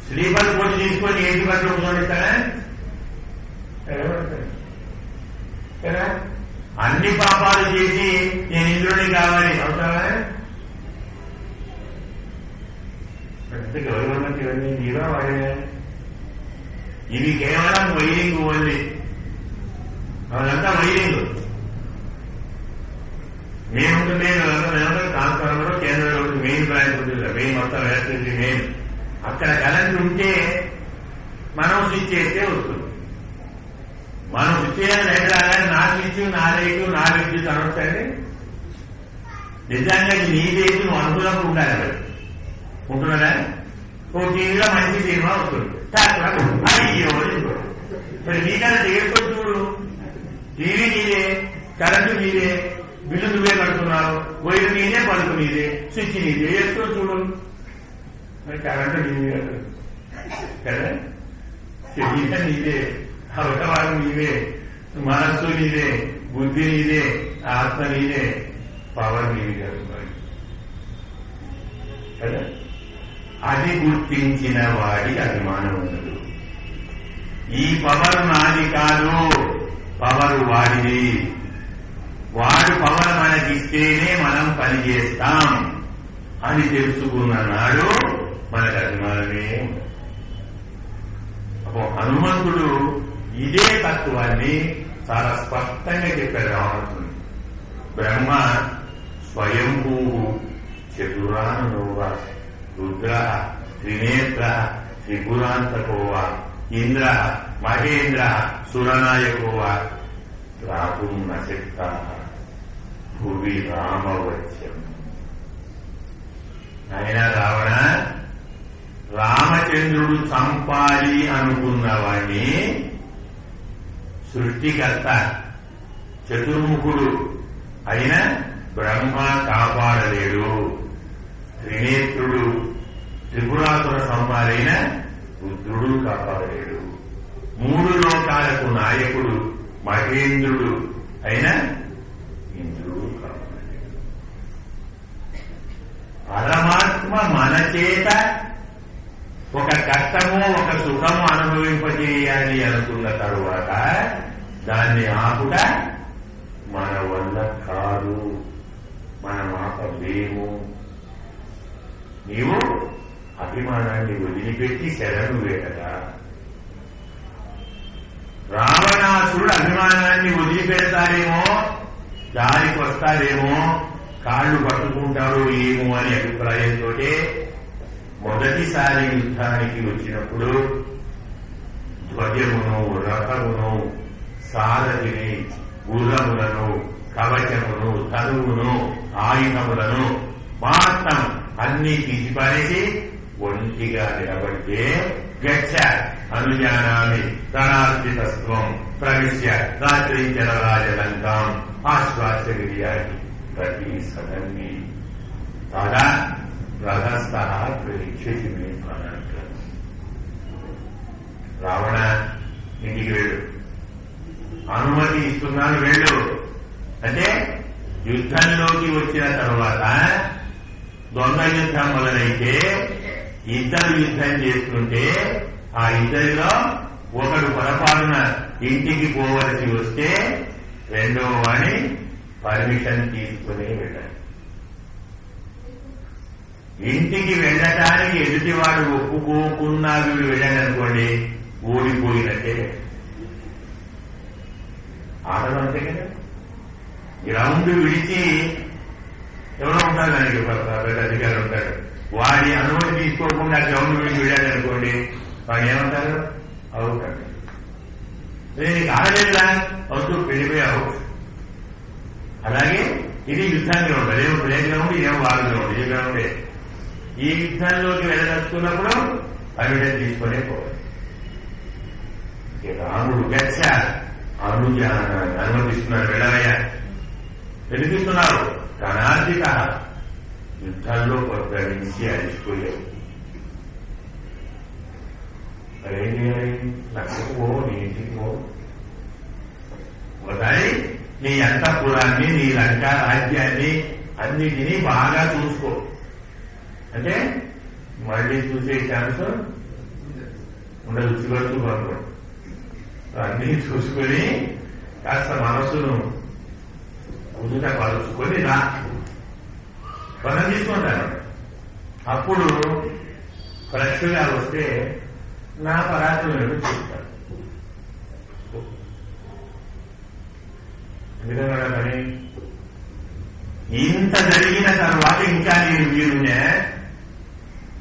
Speaker 1: స్లీపర్ కోచ్ తీసుకొని ఏసీ ఫస్ట్ కూర్చొనిస్తారా? కదా అన్ని పాపాలు చేసి నేను ఇంద్రుడిని కావాలి అవుతావా? గౌరవం ఇవన్నీ నీవా వాడే? ఇది కేవలం వైరింగ్ ఓన్లీ. అదంతా వైరింగ్. మేముంటుంది ట్రాన్స్ఫార్మర్ కేంద్రంలో మెయిన్ బ్రాంచ్ ఉంటుంది, మెయిన్ మొత్తం ఎలక్ట్రిసిటీ మెయిన్. అక్కడ కరెంట్ ఉంటే మనం స్విచ్ చేస్తే వస్తుంది. మనం స్విచ్ చేయాలని ఎక్కడ నా స్విచ్ నా రేటు నా విద్యుత్ అనొచ్చండి. నిజంగా నీ రేటు నువ్వు అనుకూలంగా ఉండాలి. మరి ఉంటున్నారా? ఓ టీవీలో మంచి సినిమా వస్తుంది, అయ్యో మరి నీకన్నా తీసుకో చూడు. టీవీ నీదే, కరెంటు నీదే, బిల్లు నువ్వే కడుతున్నావు, వైరు నీదే, పలుకు నీదే, స్విచ్ నీదే, వేసుకో చూడు. మరి కరెంటు నీదే కదా, శరీరం నీదే, అవయవాలు నీవే, మనస్సు నీదే, బుద్ధి నీదే, ఆత్మ నీదే, పవర్ నీది కదా. అది గుర్తించిన వాడి అభిమానం ఉండదు. ఈ పవర్ నాది కాదు, పవర్ వాడిది. వాడు పవర్ మనకిస్తేనే మనం పనిచేస్తాం అని తెలుసుకున్న నాడు మనకు అభిమానమే. అప్పుడు హనుమంతుడు ఇదే తత్వాన్ని చాలా స్పష్టంగా చెప్పాడు రావణుడు. బ్రహ్మ స్వయంభూ చతురానువ రుద్ర త్రినేత్ర త్రిపురాంతకోవ ఇంద్ర మహేంద్ర సురనాయకోవ రాతుం నశక్త భువి రామవత్యం. ఆయన రావణ రామచంద్రుడు చంపాలి అనుకున్నవాణ్ణి సృష్టికర్త చతుర్ముఖుడు అయిన బ్రహ్మ కాపాడలేడు. త్రినేత్రుడు త్రిపురాసుర సంహారైన రుద్రుడు కాపాడలేడు. మూడు లోకాలకు నాయకుడు మహేంద్రుడు అయిన ఇంద్రుడు కాపాడలేడు. పరమాత్మ మన చేత ఒక కష్టము ఒక సుఖము అనుభవింపజేయాలి అనుకున్న తరువాత దాన్ని ఆపుట మన వల్ల కాదు, మనం ఆపలేము. నీవు అభిమానాన్ని వదిలిపెట్టి శరణు వేడగా. రావణాసురుడు అభిమానాన్ని వదిలిపెడతారేమో, దారికి వస్తారేమో, కాళ్ళు పట్టుకుంటారో ఏమో అనే అభిప్రాయంతో మొదటిసారి యుద్ధానికి వచ్చినప్పుడు ధ్వజమును రథమును సారథిని గుర్రములను కవచమును తనువును ఆయుధములను మాత్రం అన్ని తీసిపారేసి ఒంటిగా నిలబడితే గచ్చ అనుజానామి ప్రణార్జితత్వం ప్రవిశ్య రాత్రించర రాజలంకాం ఆశ్వాసగిరియాన్ని ప్రతి సదన్ని కాదా రథస్థ పరీక్షి రావణ ఇంటికి వెళ్ళు, అనుమతి ఇస్తున్నాను వెళ్ళు అంటే యుద్ధంలోకి వచ్చిన తర్వాత దొంగ యుద్ధం మొదలైతే ఇద్దరు యుద్ధం చేస్తుంటే ఆ ఇద్దరిలో ఒకడు పొరపాటున ఇంటికి పోవలసి వస్తే రెండో వాణి పర్మిషన్ తీసుకుని వెళ్ళాలి. ఇంటికి వెళ్ళటానికి ఎదుటివాడు ఒప్పుకోకున్నా వీడు వెళ్ళాడనుకోండి ఓడిపోయినట్టే. ఆటలు అంతే కదా. గ్రౌండ్ విడిచి ఎవరో ఉంటాడు, దానికి పెద్ద అధికారి ఉంటాడు. వాడి అనుమతి తీసుకోకుండా గ్రౌండ్ మీద వెళ్ళాడు అనుకోండి, వాడు ఏమంటారు? అవుతాడు. నీకు ఆడలేదురా అవుతూ వెళ్ళిపోయావు. అలాగే ఇది యుద్ధం గ్రౌండ్, అదేమో ప్లే గ్రౌండ్, ఇదేమో వార్ గ్రౌండ్. ఈ గ్రౌండే ఈ యుద్ధంలోకి వెళ్ళదలుచుకున్నప్పుడు అవిడని తీసుకునే పోవాలి. రాముడు గచ్చ అనుమతిస్తున్నారు, వెళ్ళవయ్యా వెలిపిస్తున్నారు. గణాధిక యుద్ధాల్లో ప్రకటించి అలిసిపోయావు. మరేం చేయాలి? లక్షకు పో, నీ ఇంటికి పో. ఒకసారి నీ అంతఃపురాన్ని, నీ లంకా రాజ్యాన్ని అన్నిటినీ బాగా చూసుకో. అంటే మళ్ళీ చూసే ఛాన్స్ ఉండదు. చివరకు పంపడు. అన్నీ చూసుకుని కాస్త మనసును కుదుట పరుచుకొని రా పనం తీసుకుంటాను. అప్పుడు ఫ్రెష్గా వస్తే నా పరాక్రమం చూస్తాను. ఎందుకన్నా పని ఇంత జరిగిన తర్వాత ఇంకా నేను వీరునే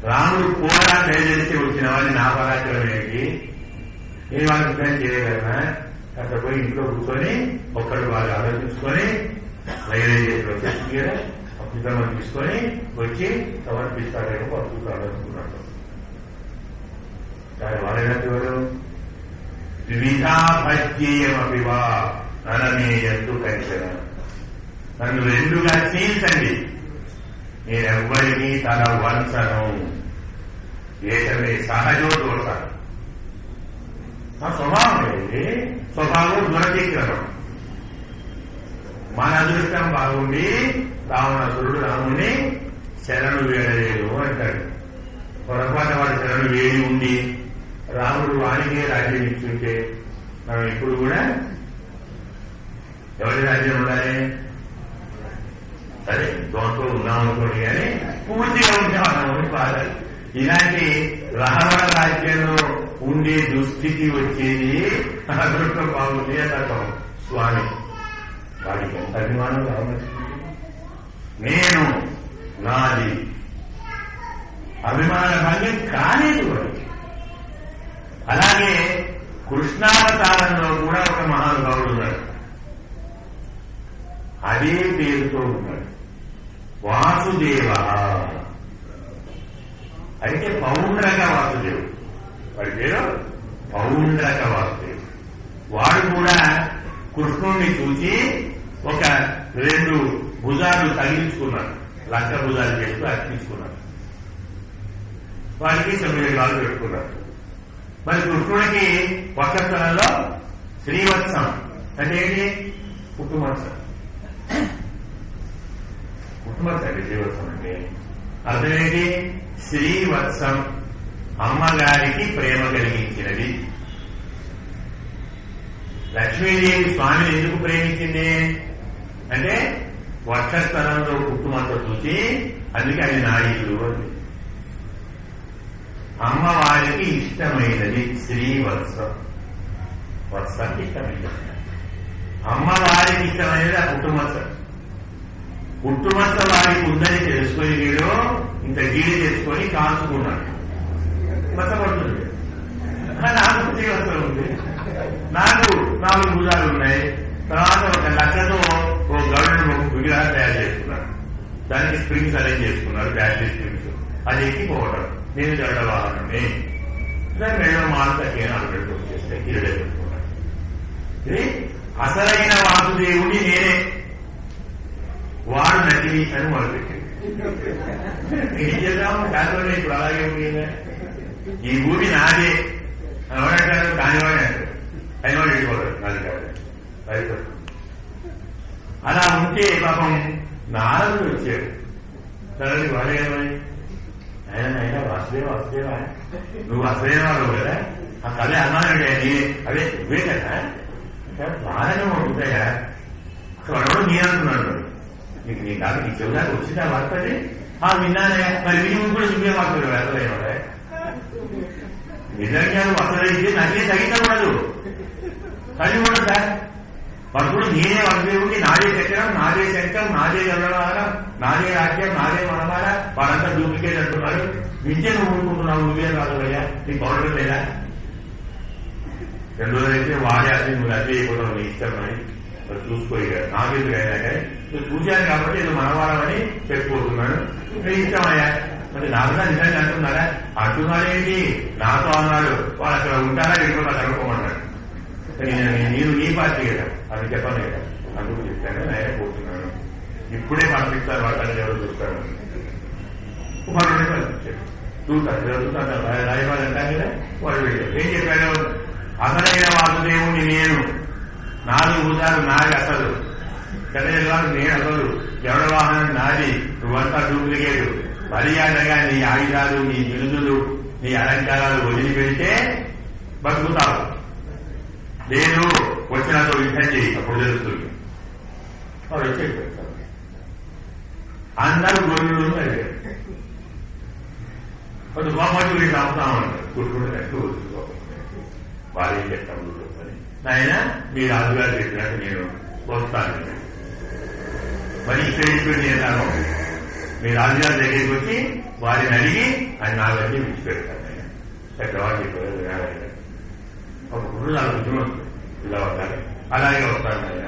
Speaker 1: రాముడు కూడా దయచేసి వచ్చిన వాడిని నా పరాక్రమం ఏంటి, నేను వాళ్ళకి సిద్ధం చేయగలనా? అక్కడ పోయి ఇంట్లో కూర్చొని ఒక్కడు వాళ్ళు ఆలోచించుకొని రైల్వే చేసి అద్భుతంగా తీసుకొని వచ్చి సమర్పిస్తాడేమో అద్భుతాలు అనుకున్నాడు. కానీ వాళ్ళెవరు? వివిధాపత్యేయమపివా అనమే ఎందు కలిసిన, నన్ను రెండుగా చీల్చండి, నేనెవ్వరినీ తన వంచను, ఏకమే సహజో దోషాలు. ఆ స్వభావం ఏంటి? స్వభావం దురతిక్రమం. మన అదృష్టం బాగుండి రావణాసురుడు రాముని శరణు వేడలేదు అంటాడు. పొరపాటు వాడు శరణు వేడి ఉండి రాముడు వానికే రాజ్యం ఇచ్చుంటే మనం ఇప్పుడు కూడా ఎవరి రాజ్యం ఉండాలి? సరే దోంతో ఉన్నామనుకోండి, కానీ పూర్తిగా ఉంటామని బాధ. ఇలాంటి రావణ రాజ్యంలో ఉండే దుస్థితి వచ్చేది అదృష్టం బాగుంది అన్నట్టు స్వామి. వాడికి ఎంత అభిమానం రావచ్చు. నేను నాది అభిమాన భాగ్యం కాలేదు వాడికి. అలాగే కృష్ణావతారంలో కూడా ఒక మహానుభావుడు ఉన్నాడు, అదే పేరుతో ఉన్నాడు, వాసుదేవ. అయితే పౌండ్రక వాసుదేవుడు, వాడి పేరు పౌండ్రక వాసుదేవుడు. వాడు కూడా కృష్ణుణ్ణి చూసి ఒక 2 భుజాలు తగిలించుకున్నాడు, లక్క భుజాలు చేస్తూ అర్పించుకున్నాడు. వాడికి 9 కాళ్ళు పెట్టుకున్నాడు. మరి కృష్ణుడికి ఒక్క స్థలంలో శ్రీవత్సం అంటే ఏంటి? పుట్టుమత్సం. పుట్టుమత్సం అంటే శ్రీవత్సం అంటే అర్థమేంటి? శ్రీవత్సం అమ్మగారికి ప్రేమ కలిగించినది. లక్ష్మీదేవి స్వామిని ఎందుకు ప్రేమించింది అంటే వక్షస్థలంలో పుట్టుమచ్చ చూసి, అందుకే అది నాయుడు అని. అమ్మవారికి ఇష్టమైనది శ్రీవత్సం, వత్సానికి ఇష్టమైనది. అమ్మవారికి ఇష్టమైనది ఆ పుట్టుమచ్చ. పుట్టుమచ్చ వారికి ఉందని తెలుసుకొని వీడు ఇంత గీడి చేసుకొని కాల్చుకున్నాడు. మచ్చపడుతుంది. నాకు శ్రీవత్సం ఉంది, నాకు 4 భుజాలు ఉన్నాయి. తర్వాత ఒక లక్షతో ఓ గరుడు విగ్రహం తయారు చేసుకున్నాడు. దానికి స్ప్రింగ్స్ అరేంజ్ చేసుకున్నారు, బ్యాటరీ స్ప్రింగ్స్. అది ఎక్కిపోవడం, నేను గరుడ వాహనమే. మెళ్ళ మాలతకే 4 గంటలు వచ్చేస్తే కిరీడే పెట్టుకున్నాడు. ఇది అసలైన వాసుదేవుడి నేనే, వాడు నటిని అని మొదలుపెట్టింది. ఏం చేద్దాము? దాంట్లోనే ఇప్పుడు అలాగే ఉంది. ఈ భూమి నాదే ఎవరంటారు? కానివాడే అంటారు, అయినవాడు వెళ్ళిపోతాడు, నాది కాదు రైతు. అలా ఉంటే పాపం నారదుడు వచ్చాడు. సరే వాడేమని, అయినా వాసుదేవ వాసుదేవ నువ్వు అసలేవాడు కదా, ఆ కళ అన్నాడు. అదే నువ్వే కదా, బాగానే ఉంటాయా అసలు వాడు నేను అంటున్నాడు. నీకు నీ కాదు నీ చెవు దాకా వచ్చిందా వార్తది? విన్నానే. మరి వీళ్ళు కూడా నువ్వే వాడుతాడు అసలేవాడే. నిజంగా నువ్వు అసలైతే నాకే తగిన ఉండదు, కలిగి ఉండదు సార్. పరుపుడు నేనే వసుదేవుడికి, నాదే చక్రం, నాదే శంఖం, నాదే గరుడవాహనం, నాదే రాజ్యం, నాదే మనమాల, వాడంతా డూప్లికేట్ అంటున్నాడు. విద్యను ఊరుకుంటున్నావు, నువ్వే రాదయ్యా, నీ పౌరుడు లేదా? రెండోదైతే వాడే అది నువ్వు రద్దు అయిపోతావు, నీ ఇష్టం అని చూసుకోగలరు. నాకెందుకు అయినా కానీ నువ్వు చూశాను కాబట్టి ఇది మనవాడమని చెప్పుకోతున్నాను, నీ ఇష్టమయ్యా. మరి నాకున్నా నిజంగా అంటున్నారా? అంటున్నాడేంటి, నాతో అన్నాడు, వాళ్ళు అక్కడ ఉంటారా వెళ్ళిపోతా కనుక్కోమన్నాడు. నేను నీ పార్టీ కదా, అది చెప్పను కదా, అందుకు చెప్తాను, నేనే పోతున్నాను. ఇప్పుడే పంపిస్తారు, వాళ్ళని ఎవరు చూస్తాను. 12 పంపించాడు, చూస్తాను రాయబాలు అంటారు కదా, వాళ్ళు వెళ్ళారు. ఏం చెప్పాడు? అసలైన వాసుదేవుని నేను, 4 భుజాలు నాది అసలు, కథలు నేను అసలు, ఎవడ వాహనం నాది, నువ్వంతా డూప్లికేటు. మర్యాదగా నీ ఆయుధాలు, నీ బిరుదులు, నీ అలంకారాలు వదిలిపెడితే బతుకుతావు, లేదు వచ్చినతో యుద్ధం చేయి, అప్పుడు తెలుస్తుంది. వాడు వచ్చేసి పెడతారు. అందరూ గొర్రెలు అడిగారు. కొంచెం గోపాటి వీళ్ళు చంపుతామంటారు, కుట్టుకుంటున్నట్టు వారేం చెప్తాం అని. ఆయన మీ రాజుగారు చెప్పినట్టు నేను వస్తాను. మరి ఇక్కడ చేస్తాను, మీ రాజుగారి దగ్గరికి వచ్చి వారిని అడిగి ఆయన నాలుగు విడిచిపెడతాను. ఆయన చక్రవాటి చెప్పారు, ఒక గురు 4 బుద్ధులు వస్తుంది, ఇలా వస్తాను, అలాగే వస్తాను ఆయన.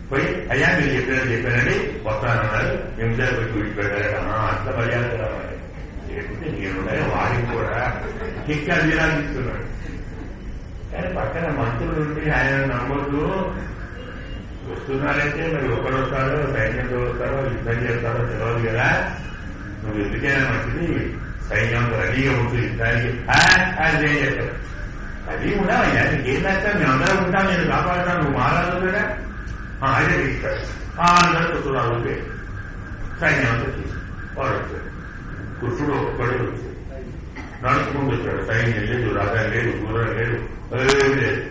Speaker 1: పోయి అయ్యా మీరు చెప్పారండి వస్తానన్నారు, నిమిషాలు వచ్చి విడిచిపెట్టారట. అంత మర్యాద రావాలి లేకపోతే నేనున్నాయి, వారికి కూడా కిక్కి అధిరాలు ఇస్తున్నాడు. కానీ పక్కన మంత్రులు ఉండి ఆయన నమ్మొద్దు, వస్తున్నారంటే మరి ఒకరు వస్తారో, సైన్యంతో వస్తారో, యుద్ధం చేస్తారో తెలియదు కదా, నువ్వు ఎందుకైనా మంచిది సైన్యంతో రెడీగా ఉంటుంది యుద్ధానికి అది ఏం చేస్తారు. అది కూడా అయ్యా నీకేం చేస్తాను, మేమందరం ఉంటాం, నేను కాపాడుతాను, నువ్వు మారాదు కదా, అయితే తీస్తాడు. అందరూ కుర్తురాలు ఉంటాయి, సైన్యం అంతా తీసి వాడు వచ్చాడు. కృష్ణుడు ఒక్కడే వచ్చాడు, నడుచుకుంటూ వచ్చాడు. సైన్యం లేదు, రథం లేదు, దూరం లేదు, ఏమి లేదు,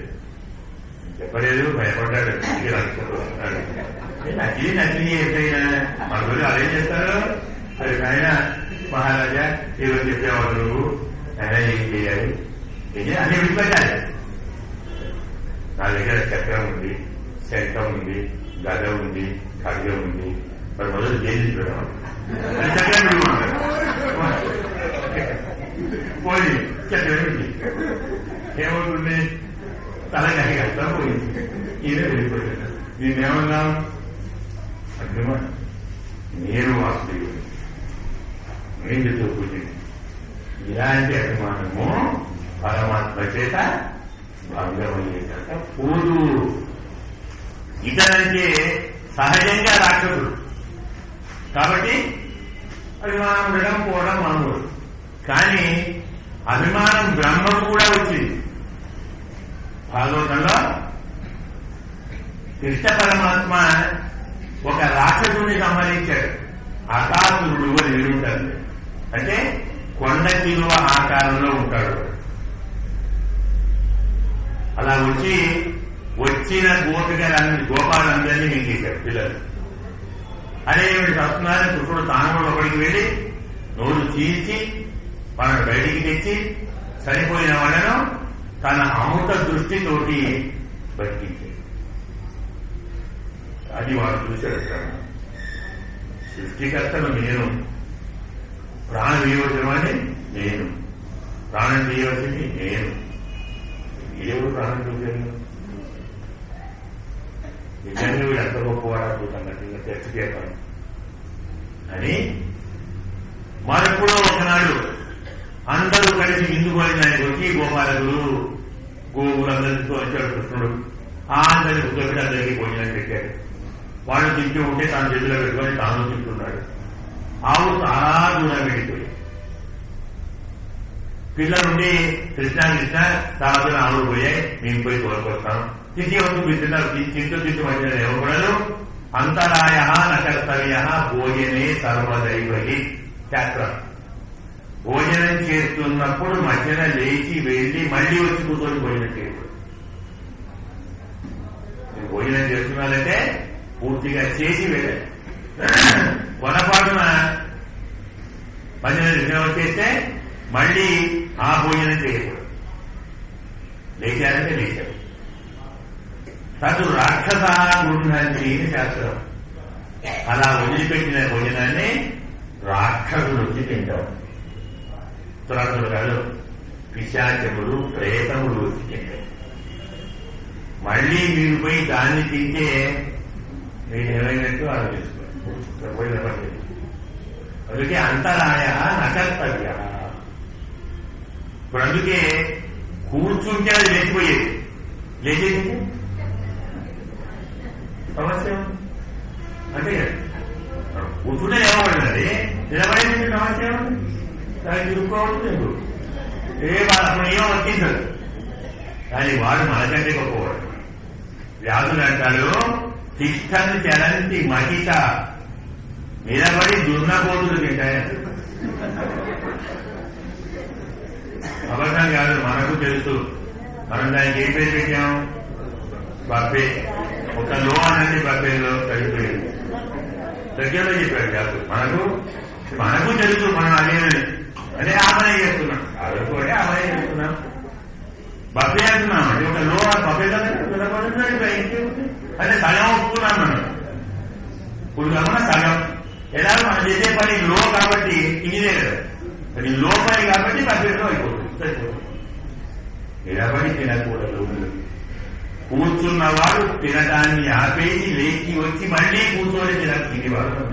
Speaker 1: చెప్పలేదు, భయపడ్డాడు. నకిలీ నకిలీ ఎప్పుడైనా మన రోజు అదేం చేస్తారు. అది ఆయన మహారాజా ఏదో చెప్పేవాడు, నువ్వు ఆయన ఏం చేయాలి, అన్ని విడిపెట్టాలి. నా దగ్గర చక్రం ఉంది, శంఖం ఉంది, గద ఉంది, ఖడ్గం ఉంది, మరి మొదలు జైలు పెడతాం, చక్రం విడిపోతాడు. పోయి చక్రం ఉంది, ఏమవుతుంది, తలకాయ కట్టా పోయింది, ఈయన వెళ్ళిపోయాడు. దీన్ని ఏమన్నాం, అర్థమా, నేను వాసుదేవుడు, నేను చూపుతుంది. ఇలాంటి అభిమానము పరమాత్మ చేత భంగమయ్యేట పోదు. ఇతనంటే సహజంగా రాక్షసుడు కాబట్టి అభిమానం ఉండడం పోవడం మామూలు. కానీ అభిమానం బ్రహ్మకు కూడా వచ్చింది. భాగవతంలో కృష్ణ పరమాత్మ ఒక రాక్షసుడిని సంహరించాడు. అకాసురుడు అని ఉంటాడు, అంటే కొండ తిరువ ఆకారంలో ఉంటాడు. అలా వచ్చిన గోపాలందరినీ మింగేశాడు పిల్లలు. అదే వస్తున్నారని కృష్ణుడు తాను కూడా ఒకడికి వెళ్ళి నోరు చీల్చి వాళ్ళని బయటికి తెచ్చి చనిపోయిన వాళ్ళను తన అమృత దృష్టితోటి బతికించాడు. అది వాడు చూశాడు. సృష్టికర్తను నేను, ప్రాణం తీయవలసినవాడిని నేను, ప్రాణం తీయవలసింది నేను. ఏవో ప్రాణం చూశాను, నిజంగా వీడు ఎంత గొప్పవాడా చూసాను తెచ్చికేతాను అని. మరెప్పుడో ఒకనాడు అందరూ కలిసి విందుకోని దానికి వచ్చి గోపాలకులు గోవులందరితో వచ్చాడు కృష్ణుడు. అందరినీ కూర్చోబెట్టి అందరికీ భోజనం పెట్టాడు. వాళ్ళు తింటూ ఉంటే తాను చేతిలో పెట్టుకొని తాను తింటున్నాడు. ఆవు చాలా దూరం వెళ్ళిపోయి పిల్లలుండి కృష్ణ కృష్ణ తర్వాత ఆవులు పోయాయి, మేము పోయి తోలుకొస్తాం. తింటే వస్తూ తింటున్నారు, తింటూ మధ్య ఎవరు అంతరాయ నకర్తవ్య భోజనే సర్వదైవహి శాస్త్రం. భోజనం చేస్తున్నప్పుడు మధ్యన లేచి వెళ్ళి మళ్లీ వచ్చి కూర్చొని భోజనం చేయకూడదు. భోజనం చేస్తున్నారంటే పూర్తిగా చేసి వెళ్ళాలి. పొరపాటున మధ్యన విఘ్నం వచ్చేస్తే మళ్లీ ఆ భోజనం చేయకూడదు. లేచారంటే లేచారు. తదు రాక్షస గృహంతి శాస్త్రం. అలా వదిలిపెట్టిన భోజనాన్ని రాక్షసులు వచ్చి తింటారు. తురతులు కాదు, పిశాచములు ప్రేతములు వచ్చి తింటారు. మళ్ళీ మీరు పోయి దాన్ని తింటే మీరు ఏమైనట్టు ఆలోచిస్తున్నారు. పోయిన పని. అందుకే అంతరాయ నకర్తవ్య. ఇప్పుడు అందుకే కూర్చుంటే అది లేచిపోయేది. లేచేది సమస్య అంటే కూర్చుంటే నిలబడినది, నిలబడేది సమస్య దాన్ని తిరుక్కోవడం ఎందుకు? ఏమో వర్తించదు. కానీ వాడు మనకంటే గొప్పవాడు. వ్యాధులు అంటాడు తిష్టని చలంతి మహిష, నిలబడి దుర్నబోతులు తింటాయంట. అబద్ధం కాదు, మనకు తెలుసు. మనం దానికి ఏం పేరు పెట్టాం? బబ్బే. ఒక లో అనండి బబ్బేలో కలిగిపోయింది. దగ్గరలో చెప్పాడు కాదు. మనకు తెలుసు మనం అదేనని. అదే ఆమనే చేస్తున్నాం. అదొక ఆమనే చేస్తున్నాం. బబ్బే అంటున్నాం. అంటే ఒక లో బబ్బేలో అంటే సగం ఒప్పుకున్నాం మనం. ఇప్పుడు కన్నా సగం. ఎలా మనం చేసే పని లో కాబట్టి ఇదే కదా, అది లో పని కాబట్టి బబ్బేలో అయిపోతుంది. నిలబడి తినకూడదు. కూర్చున్నవాడు తినడాన్ని ఆపేసి లేచి వచ్చి మళ్లీ కూర్చొని తినేవాడు.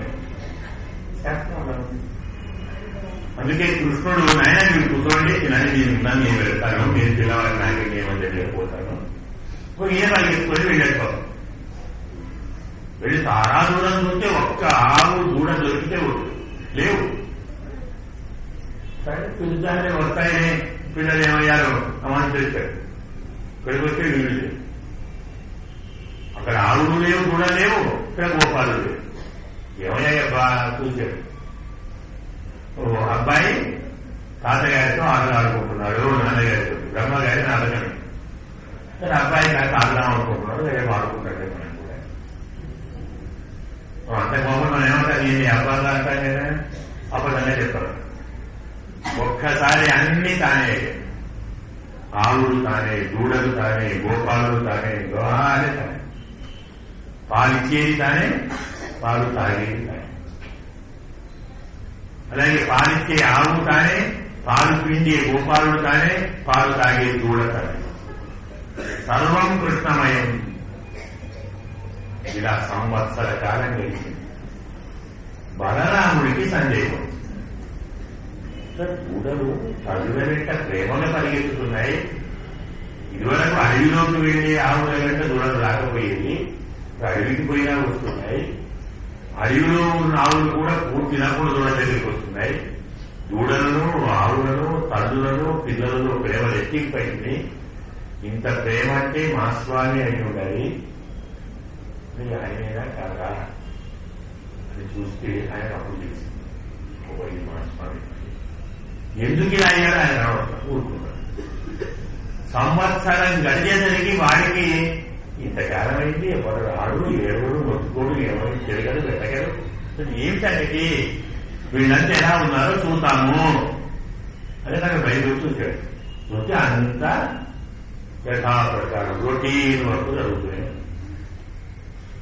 Speaker 1: అందుకే కృష్ణుడు నాయన మీరు కూర్చోండి తినని నేను నేను వెళ్తాను, మీరు పిల్లవాడి నాయకుడిని ఏమని తెలియకపోతాను. ఈయన పరిగెత్తుకొని వెళ్ళేస్తాం. వెళ్ళి చాలా దూరం చూస్తే ఒక్క ఆవు దూడ దొరికితే లేవు. సరే చూద్దానే వస్తాయనే పిల్లలు ఏమయ్యారు అమలు చేశాడు. ఇక్కడికి వస్తే వీళ్ళు అక్కడ ఆవులు లేవు, దూడ లేవు, ఇక్కడ గోపాలు లేవు. ఏమయ్యాయబ్బా చూశాడు. అబ్బాయి తాతగారితో ఆటలు ఆడుకుంటున్నాడు, నాన్నగారితో. బ్రహ్మగారి నాటకమే. సరే అబ్బాయి కాస్త ఆడదాం అనుకుంటున్నాడు, రేపు ఆడుకుంటాడు. మనం కూడా అంత గొప్ప మనం ఏమంటారు, నేను అబ్బాయిలు అంటాను కదా, అప్పటికనే చెప్పారు. ఒక్కసారి అన్ని తానే, ఆవులు తానే, దూడలు తానే, గోపాలు తానే, గోహాలే తానే, పాలిచ్చేది తానే, పాలు తాగేది తానే. అలాగే పాలిచ్చే ఆవు తానే, పాలు పిండే గోపాలుడు తానే, పాలు తాగే దూడ తానే. సర్వం కృష్ణమయం. ఇలా సంవత్సర కాలం గడిచింది. బలరాముడికి సందేహం. దూడలు తల్లుల వెంట ప్రేమగా పరిగెత్తుతున్నాయి. ఇదివరకు అడవిలోకి వెళ్లి ఆవుల వెంట దూడలు రాకపోయేది, అడవికి పోయినా వస్తున్నాయి. అడవిలో ఉన్న ఆవులు కూడా తినకుండా దూడ దగ్గరికి వస్తున్నాయి. దూడలను, ఆవులను, తల్లులను, పిల్లలను ప్రేమలు ఎత్తికిపోయింది. ఇంత ప్రేమ అంటే మా స్వామి అయి ఉండాలి. ఆయనైనా కాదా అని చూస్తే ఆయన అప్పుడు తెలిసింది, మా స్వామి ఎందుకు ఇలా అయ్యాడు ఆయన ఊరుకున్నాడు. సంవత్సరం గడిచేసరికి వాడికి ఇంతకాలం అయింది, ఎవరు రాడు, ఎవరు మొత్తుకోడు, ఎవరు తిరగదు, పెట్టగలరు. ఏమిటంటే వీళ్ళంతా ఎలా ఉన్నారో చూద్దాము అని నాకు బయట చూశాడు. చూస్తే అంతా యథాప్రకారం రొటీన్ వరకు జరుగుతున్నాయి.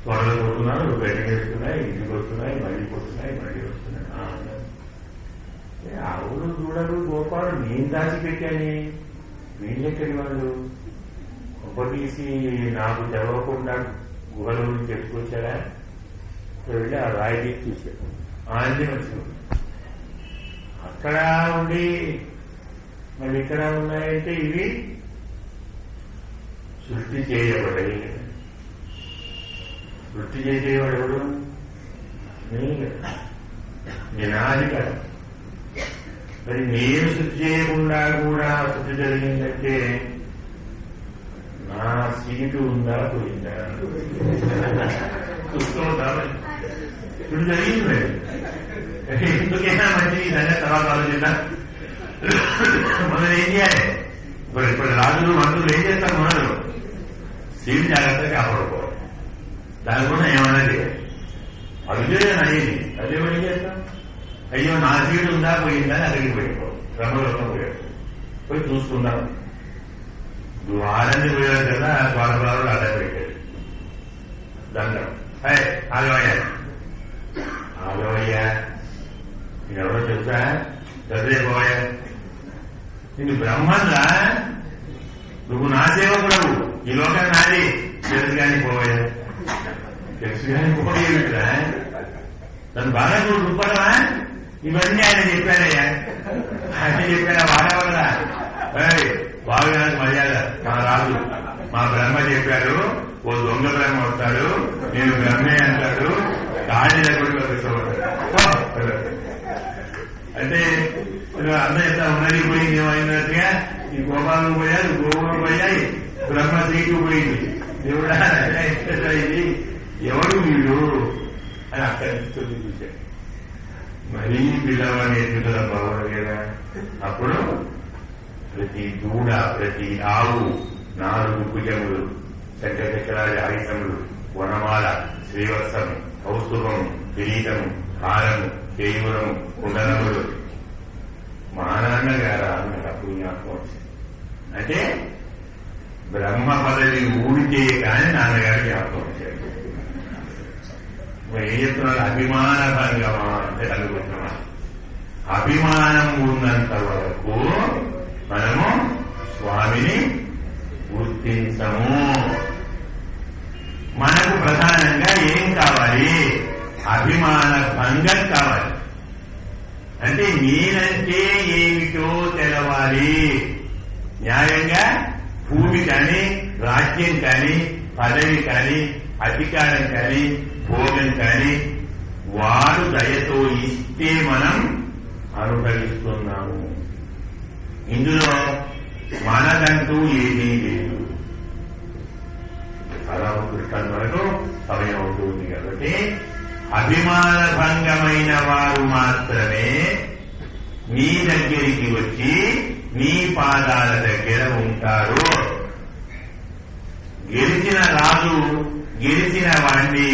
Speaker 1: త్వరలో పోతున్నారు, బయటకు వెళ్తున్నాయి, ఇంటికి వస్తున్నాయి, మళ్ళీ పోతున్నాయి, మళ్ళీ వస్తున్నాయి. ఆవులు, దూడలు, గోపాలు నేను దాచిపెట్టాని వీళ్ళెక్కడి వాళ్ళు తీసి నాకు తెలవకుండా గుహలో నుంచి చెప్పుకొచ్చారా? వెళ్ళి ఆ రాయి తీసి చూశాడు. ఆంజనేయుడు అక్కడ ఉండి మరి ఇక్కడ ఉన్నాయంటే ఇవి సృష్టి చేయబడ్డాయి. సృష్టి చేసేవాడు ఎవడు? నినాది కాదు. మరి నేను సృష్టి చేయకుండా కూడా సృష్టి జరిగిందంటే నా సీటు ఉందా పోయిందా చూస్తుందా? ఇప్పుడు జరిగింది. ఎందుకైనా మంచిది ఇదనే తర్వాత ఆలోచిద్దాం. మనం ఏం చేయాలి? ఇప్పుడు రాజులు మంత్రులు ఏం చేస్తారు? మనలు సీటు జాగ్రత్తగా కాపాడుకోవాలి. దాని కూడా ఏమైనా చేయాలి. అదే అయ్యింది. అదే ఏం చేస్తాం? అయ్యో నా సీటు ఉందా పోయిందా అని అక్కడికి పోయిపోవాలి. బ్రహ్మలోకం పోయాడు. పోయి చూసుకుందాం. వారాన్ని పోయాడు కదా, ద్వారపాలు అడ్డ పెట్టాడు. దండం. ఆగవయ్యా ఆగవయ్యా, నేనెవరో తెలుసా? చదివేపోయా, నిన్ను బ్రహ్మన్రా, నువ్వు నా సేవకుడవు, ఈ లోకం నాది, తెలుసు కానీ పోయా, తెలుసు కానీ పోయేమిట్రా, నన్ను బాగా నువ్వు దుప్పడవా? ఇవన్నీ ఆయన చెప్పారయ్యా. ఆయన చెప్పారా? వాడవలరా బాగుడానికి మర్యాద మా రాదు. మా బ్రహ్మ చెప్పాడు, ఓ దొంగ బ్రహ్మ వస్తాడు, నేను బ్రహ్మే అంటాడు, కాళీల గుడిలో కూర్చోబడ్డాడు. అంటే అందరూ ఎంత ఉన్నది పోయింది ఏమైనట్టుగా, ఈ గోపాలను పోయారు, గోవులు పోయాయి, బ్రహ్మ సీటు పోయింది. దేవుడా ఇది ఎవరు వీడు అని అక్కడి నుంచి చూశాడు. మరీ పిల్లవనేది బాగుండేదా? అప్పుడు ప్రతి దూడ, ప్రతి ఆవు 4 భుజములు, చక్రచక్రాది ఆయుధములు, వనమాల, శ్రీవత్సం, కౌస్తుభము, కిరీటము, హారము, కేయూరము, కుండలములు. మా నాన్నగారా అన్నాడు. అప్పుడు జ్ఞాపకం వచ్చింది. అంటే బ్రహ్మ పదవి ఊడితే కానీ నాన్నగారు జ్ఞాపకం వచ్చాడు. ఏం చెప్తున్నారు? అభిమాన భంగమా అంటే కలుగుతున్నామా? అభిమానం ఉన్నంత వరకు మనము స్వామిని గుర్తించము. మనకు ప్రధానంగా ఏం కావాలి? అభిమాన భంగం కావాలి. అంటే నేనంటే ఏమిటో తెలవాలి. న్యాయంగా భూమి కానీ, రాజ్యం కానీ, పదవి కానీ, అధికారం కానీ, భోగం కానీ వాడు దయతో ఇస్తే మనం అనుభవిస్తున్నాము. ఇందులో మనదంటూ ఏమీ లేదు. కృష్ణ వరకు సమయం అవుతుంది కాబట్టి అభిమాన భంగమైన వారు మాత్రమే నీ దగ్గరికి వచ్చి నీ పాదాల దగ్గర ఉంటారు. గెలిచిన రాజు గెలిచిన వాణ్ణి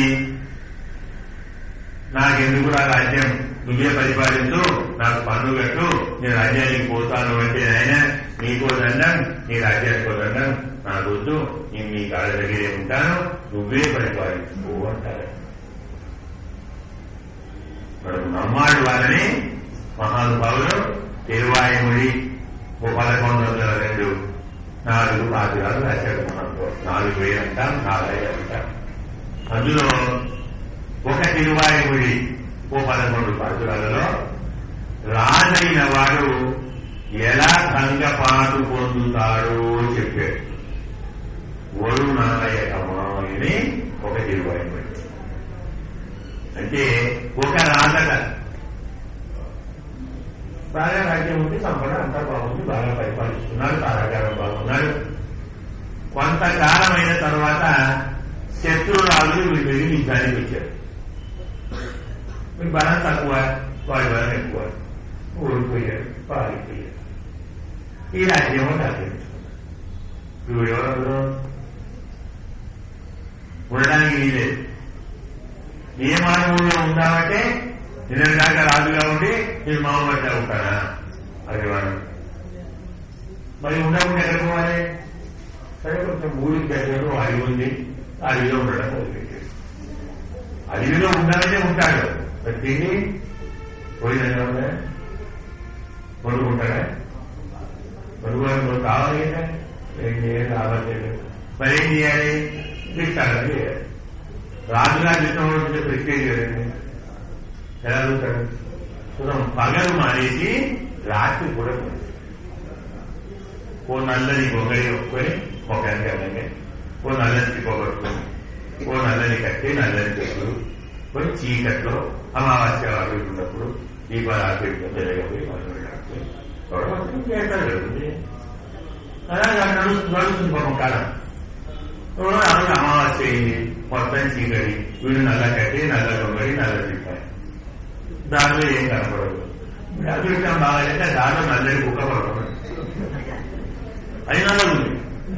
Speaker 1: నాకెందుకు నా రాజ్యం, నువ్వే పరిపాలించు, నాకు పన్ను కట్టు, నేను రాజ్యానికి పోతాను అంటే ఆయన నీకో దండం, నీ రాజ్యానికో దండం, నాకు వద్దు, నేను నీ కాళ్ళ దగ్గరే ఉంటాను, నువ్వే పరిపాలించు అంటారు. మనం నమ్మాడు వారిని మహానుభావులు తిరువాయుముడి 1102 4 పాత్రలు రాశాడు. మనంతో 4000 అంటాం, 4000 అంటాం. అందులో ఒక తిరువాయుముడి 11 పాత్రలలో రాజైన వాడు ఎలా భంగపాటు పొందుతాడో చెప్పాడు. వరుణాయకమాయని ఒక తిరువాయుముడి. అంటే ఒక రాజట బాగా రాజ్యం ఉంది, సంపద అంతా బాగుంది, బాగా పరిపాలిస్తున్నారు, తారాగారం బాగున్నారు. కొంతకాలమైన తర్వాత శత్రురాజులు వీళ్ళు యుద్ధానికి వచ్చారు. మీకు బలం తక్కువ, వాడి బలం ఎక్కువ, ఓడిపోయారు, పారిపోయారు. ఈ రాజ్యమో రాజ్యించుకున్నారు. ఇప్పుడు ఎవరు ఉండడానికి వీలేదు. ఏ మానవుల్లో ఉందామంటే నిన్న దాకా రాజుగా ఉండి నేను మామూలుగా ఉంటానా? అది వాడు మరి ఉండకుండా ఎక్కడ పోవాలి? సరే కొంచెం ఊరికి దగ్గర అడవి ఉంది, అడవిలో ఉండడం మొదలుపెట్టాడు. అడవిలో ఉండాలంటే ఉంటాడు, తిండి పోయినా ఉందా? కొనుక్కుంటాడా? కొనుక్కోవడం కావాలి కదా, ఏం చేయాలి? రావాలి. మరి ఏం చేయాలి? దిక్కాలని చేయాలి. రాజుగా దిట్టంలో ప్రెస్టేజ్ కదండి, ఎలా అడుగుతాడు? చూద్దాం. పగలు మానేసి రాత్రి కూడా ఓ నల్లని గొంగళి ఒప్పుకొని మొక్కడానికి అలాగే ఓ నల్లని పోగొట్టుకొని ఓ నల్లని కట్టి నల్లని చెట్లు కొన్ని చీకట్లో అమావాస్య ఆడుతున్నప్పుడు దీపాలు ఆపేయడం తెలియకపోయి చేస్తాడు కదండి. అలాగే నడుస్తుంది పాపం కాలం. అలాగే అమావాస్య అయింది, మొత్తం చీకటి, వీడు నల్ల కట్టి నల్ల గొంగళి నల్ల తిప్పాయి. దానిలో ఏం కనపడదు. అదృష్టం బాగాలంటే దానిలో నల్లని కుక్క పడకూడదు. అది నల్ల ఉంది,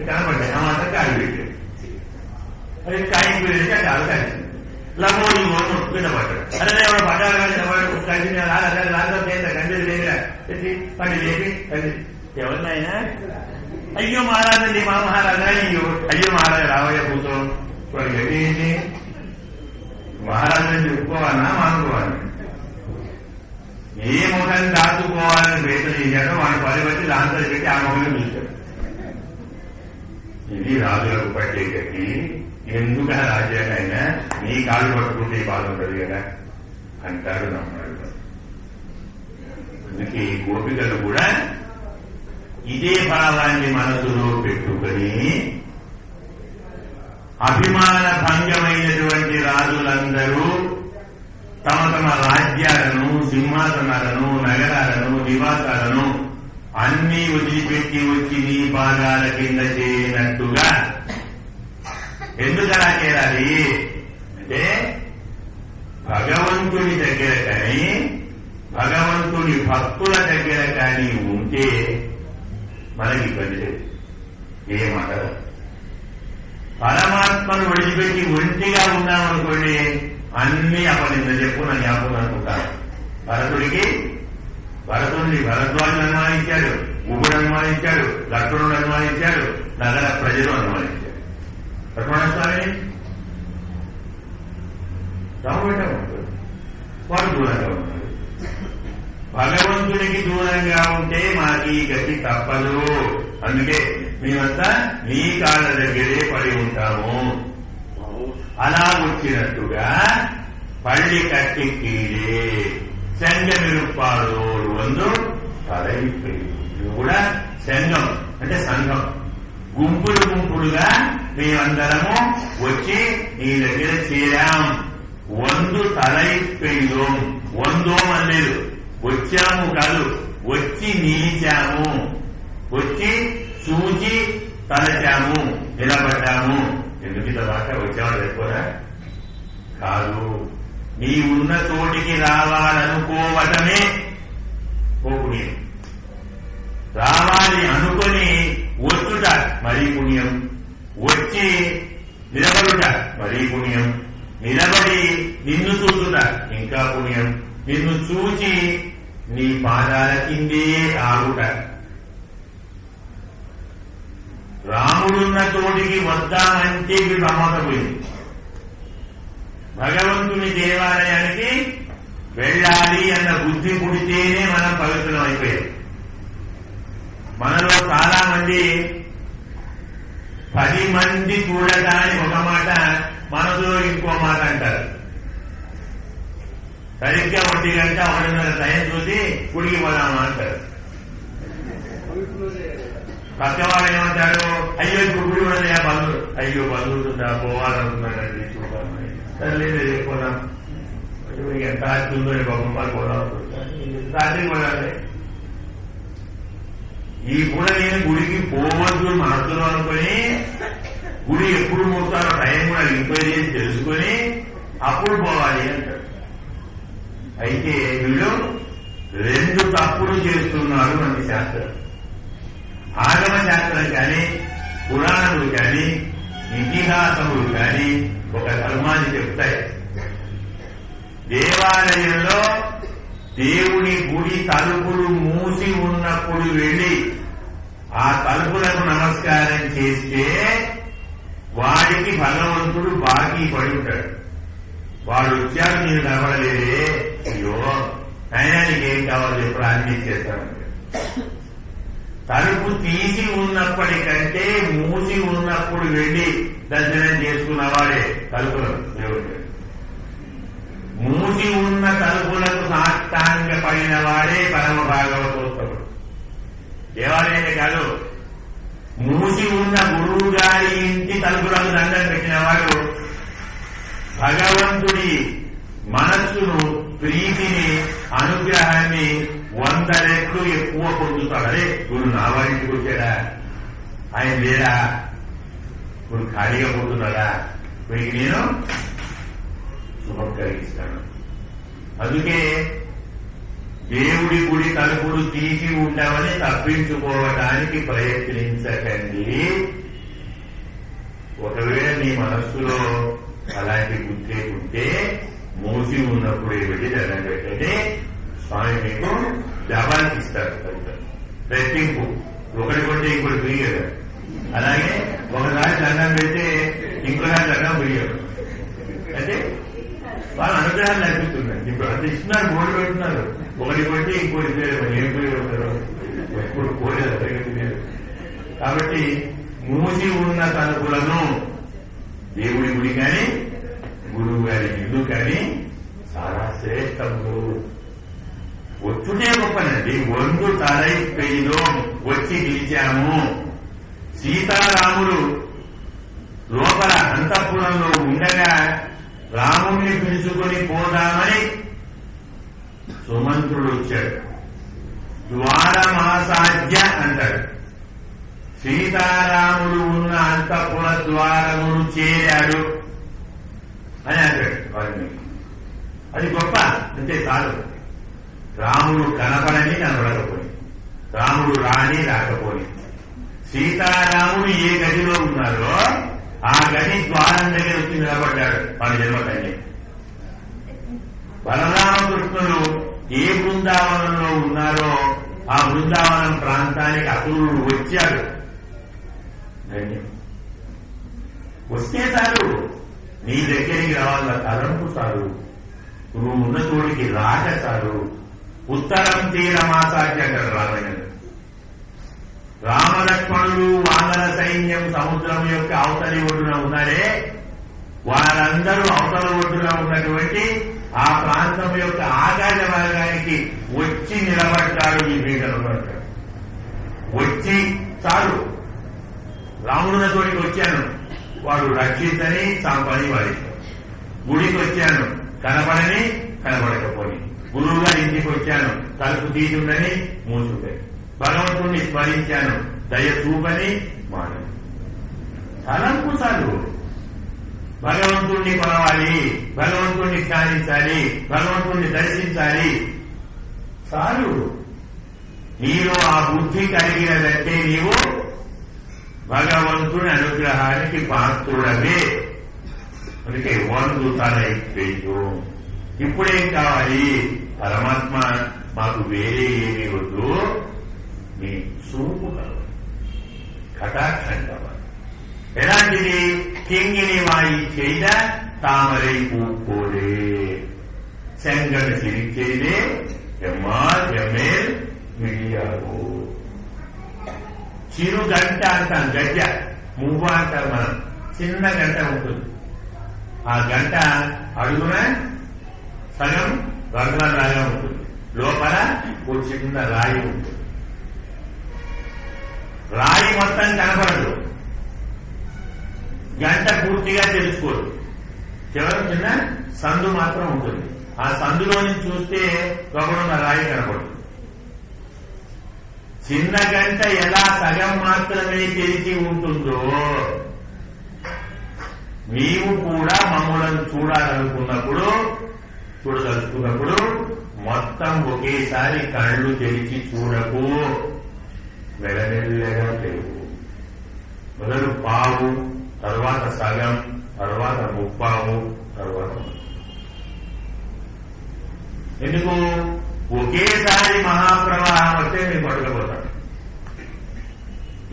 Speaker 1: కనపడ్డాయి. ఆ మాత్రం కాగి పెట్టాడు. అది కాగి పెడితే కాదు కలిసి లమోని కింద పడ్డాడు. అదే ఎవరు పడ్డారు కానీ కలిసి రాజా కండి లేదుగా పెట్టి పండి లేపి కలిసి ఎవరినైనా అయ్యో మహారాజండి, మా మహారాజా, అయ్యో మహారాజా రావయ్య కూర్చో వాడు ఏంటి మహారాజుని చెప్పుకోవాలన్నా మానుకోవాలి. ఏ ముఖం దాచుకోవాలని ప్రయత్నం చేశాడో వాడి పని బట్టి దాంతో పెట్టి ఆ ముఖం చూశాడు. ఇది రాజులకు పట్టే గట్టి. ఎందుకు రాజ్యాంగైనా నీ కాళ్ళు పట్టుకుంటే బాధ ఉంటుంది కదా అంటాడు నమ్మాడు. అందుకే గోపికలు కూడా ఇదే భావాన్ని మనసులో పెట్టుకుని అభిమాన భంగమైనటువంటి రాజులందరూ తమ తమ రాజ్యాలను, సింహాసనాలను, నగరాలను, నివాసాలను అన్నీ వదిలిపెట్టి వచ్చి నీ పాదాల కింద చేరినట్టుగా ఎందుకు అలా చేరాలి అంటే భగవంతుని దగ్గర కానీ భగవంతుని భక్తుల దగ్గర కానీ ఉంటే మనకి ఇబ్బంది లేదు. ఏమంటారు? పరమాత్మను విడిచిపెట్టి ఒంటిగా ఉన్నామనుకోండి అన్ని అపనింద చెప్పు నా జ్ఞాపకం అనుకుంటాను. భరతుడిని భరద్వాజులు అనుమానించాడు, గుగుడు అనుమానించాడు, లక్ష్మణుడు అనుమానించాడు, నగర ప్రజలు అనుమానించాడు. లక్ష్మణస్వామిని రామబెట్ట వాడు దూరంగా ఉన్నాడు. భగవంతునికి దూరంగా ఉంటే మాకు ఈ గతి తప్పదు. అందుకే మేమంతా నీ కాళ్ళ దగ్గరే పడి ఉంటాము. అలా వచ్చినట్టుగా పళ్ళి కట్టి కీడే సంఘమిరుపాడు వందు తలైపోయి. ఇది కూడా సంఘం అంటే సంఘం. గుంపులు గుంపులుగా మేమందరము వచ్చి నీ దగ్గర చేరాం. వందు తలైపోయిందోం. వందోం అనలేదు, వచ్చాము కాదు, వచ్చి నిలిచాము, వచ్చి చూచి తలచాము, నిలబడ్డాము. ఎందుకు ఇంత భాష వచ్చేవాడు ఎక్కువరా కాదు. నీ ఉన్న చోటికి రావాలనుకోవటమే ఓ పుణ్యం. రావాలి అనుకొని వచ్చుట మరీ పుణ్యం. వచ్చి నిలబడుట మరీ పుణ్యం. నిలబడి నిన్ను చూచుట ఇంకా పుణ్యం. నిన్ను చూచి నీ పాదాల కిందే ఆగుట. రాముడున్న చోటికి వద్దామంటే వీడు అమ్మకపోయింది. భగవంతుని దేవాలయానికి వెళ్ళాలి అన్న బుద్ధి పుడితేనే మనం పవిత్రం అయిపోయాం. మనలో చాలా మంది 10 మంది చూడటానికి ఒక మాట, మనసులో ఇంకో మాట అంటారు. సరిగ్గా 1 గంట 1:30 టైం చూసి గుడికి పోదామా అంటారు. పక్కవాడు ఏమంటారు, అయ్యో ఇప్పుడు గుడి ఉండదు బంధువులు, అయ్యో బంధువులు పోవాలనుకున్నాడండి చూడాలి, సర్లేదు వెళ్ళిపోదాం, ఎంత ఆస్తుందో బొమ్మలు పోదాం, రాత్రి పోదాలి. ఈ కూడా నేను గుడికి పోవద్దు మనసులో అనుకుని గుడి ఎప్పుడు మూస్తారో టైం కూడా ఎంక్వైరీ చేసి తెలుసుకొని అప్పుడు పోవాలి అంటారు. అయితే వీళ్ళు 2 తప్పులు చేస్తున్నారు అంటే శాస్త్రం. ఆగమ శాస్త్రం కానీ, పురాణములు కానీ, ఇతిహాసములు కానీ ఒక ధర్మాన్ని చెప్తాయి. దేవాలయంలో దేవుని గుడి తలుపులు మూసి ఉన్నప్పుడు వెళ్లి ఆ తలుపులకు నమస్కారం చేస్తే వాడికి భగవంతుడు బాకీ పడి ఉంటాడు. వాడు వచ్చాడు, నేను కనబడలేదే, అయ్యో అయినా నీకేం కావాలి ఎప్పుడు అన్ని చేస్తానంటే. తలుపు తీసి ఉన్నప్పటికంటే మూసి ఉన్నప్పుడు వెళ్లి దర్శనం చేసుకున్నవాడే తలుపులు దేవుడు. మూసి ఉన్న తలుపులకు సాష్టాంగ పడిన వాడే పరమ భాగవతోత్తముడు. దేవాలయమే కాదు, మూసి ఉన్న గురువు గారి ఇంటి తలుపులకు దండం పెట్టిన వాడు భగవంతుడి మనస్సును, ప్రీతిని, అనుగ్రహాన్ని 100 రెట్లు ఎక్కువ పొందుతాడు. అదే గురు నా వాడింటికి వచ్చాడా, ఆయన లేడా, ఇప్పుడు ఖాళీగా పోతున్నాడా, వీరికి నేను శుభం కలిగిస్తాను. అందుకే దేవుడి గుడి తలుపులు తీసి ఉంటామని తప్పించుకోవటానికి ప్రయత్నించకండి. ఒకవేళ నీ మనస్సులో అలాంటి బుద్ధి ఉంటే మూసి ఉన్నప్పుడు వెళ్ళి దండం పెట్టండి, స్వామి మీకు జవాబు ఇస్తారు. రెట్టింపు, ఒకటి కొంటే ఇంకోటి ఫ్రీ కదా. అలాగే ఒకసారి దండం పెడితే ఇంకోసారి దండం ఫ్రీ. అంటే వాళ్ళ అనుగ్రహాలు లభిస్తుందండి. ఇప్పుడు అంత ఇస్తున్నారు, బోర్డు పెడుతున్నారు, ఒకటి కొట్టి ఇంకోటి పేరు ఏం పేరు ఉంటారు, ఎప్పుడు కోరేది తరగతి లేదు. కాబట్టి మూసి ఉన్న తలుపులను దేవుడి గుడి కానీ గురువు గారి ఇల్లు కానీ చాలా శ్రేష్టములు. వచ్చునే గొప్పనండి. వందు తలై పెయిలో వచ్చి నిలిచాము. సీతారాములు లోపల అంతఃపురంలో ఉండగా రాముణ్ణి పిలుచుకొని పోదామని సుమంత్రుడు వచ్చాడు. ద్వారమాసాధ్య అంటాడు. సీతారాముడు ఉన్న అంతఃపుర ద్వారమును చేరాడు అని అంటాడు. వారిని అది గొప్ప అంటే చాలు. రాముడు కనపడని కనపడకపోయి, రాముడు రాని రాకపోయి, సీతారాముడు ఏ గదిలో ఉన్నారో ఆ గది ద్వారం దగ్గర వచ్చి నిలబడ్డాడు వాళ్ళ జన్మకన్య. బలరామకృష్ణులు ఏ బృందావనంలో ఉన్నారో ఆ బృందావనం ప్రాంతానికి అసురుడు వచ్చాడు. వస్తే చాలు, నీ దగ్గరికి రావాల తలంపు చాలు, నువ్వు ఉన్న చోటికి రాక చాలు. ఉత్తరం తీరమాసాధ్య అంటారు రామాయణుడు. రామలక్ష్మణుడు వానర సైన్యం సముద్రం యొక్క అవతలి ఒడ్డున ఉన్నారే, వారందరూ అవతల ఒడ్డున ఉన్నటువంటి ఆ ప్రాంతం యొక్క ఆకాశ మార్గానికి వచ్చి నిలబడ్డాడు ఈ వీడను. వచ్చి చాలు, రాముడున్న చోటికి వచ్చాను, వాడు రక్షించని చంపని వాడి. గుడికి వచ్చాను, కనపడని కనపడకపోని. గురువు గారి ఇంటికి వచ్చాను, తలుపు తీయుండని మూసుండే. భగవంతుణ్ణి స్మరించాను, దయ చూపని మానని. తలంపు చాలు. భగవంతుణ్ణి కొనవాలి, భగవంతుణ్ణి ధ్యానించాలి, భగవంతుణ్ణి దర్శించాలి చాలు. నీలో ఆ బుద్ధి కలిగినదంటే నీవు భగవంతుని అనుగ్రహానికి పాత్రుడవే. అందుకే వందు తలైపోయు. ఇప్పుడేం కావాలి? పరమాత్మ మాకు వేరే ఏమీ వద్దు, నీ చూపు కావాలి, కటాక్షం కావాలి. ఎలాంటిది? కింగిని వాయి చేయ తామరై పూకోలే, செங்கல் சிரிக்கையிலே எம்மால் எம்மேல் మిడియారు. చిరు గంట అంటాం, గజ్జ మువ్వ అంటాం మనం. చిన్న గంట ఉంటుంది. ఆ గంట అడుగున సగం రంధ్రంలాగా ఉంటుంది, లోపల ఒక చిన్న రాయి ఉంటుంది. రాయి మొత్తం కనపడదు, గంట పూర్తిగా తెలుసుకోదు. కేవలం చిన్న సందు మాత్రం ఉంటుంది. ఆ సందులో నుంచి చూస్తే లోపల రాయి కనపడుతుంది. చిన్న గంట ఎలా సగం మాత్రమే తెలిసి ఉంటుందో, నీవు కూడా మమ్మల్ని చూడదలుచుకున్నప్పుడు మొత్తం ఒకేసారి కళ్ళు తెరిచి చూడకు, మెల్లమెల్లగా తెలుగు. మొదలు పావు, తర్వాత సగం, తర్వాత ముప్పావు, తర్వాత ఎందుకు? ఒకేసారి మహాప్రవాహం వస్తే మేము పట్టుకపోతాం.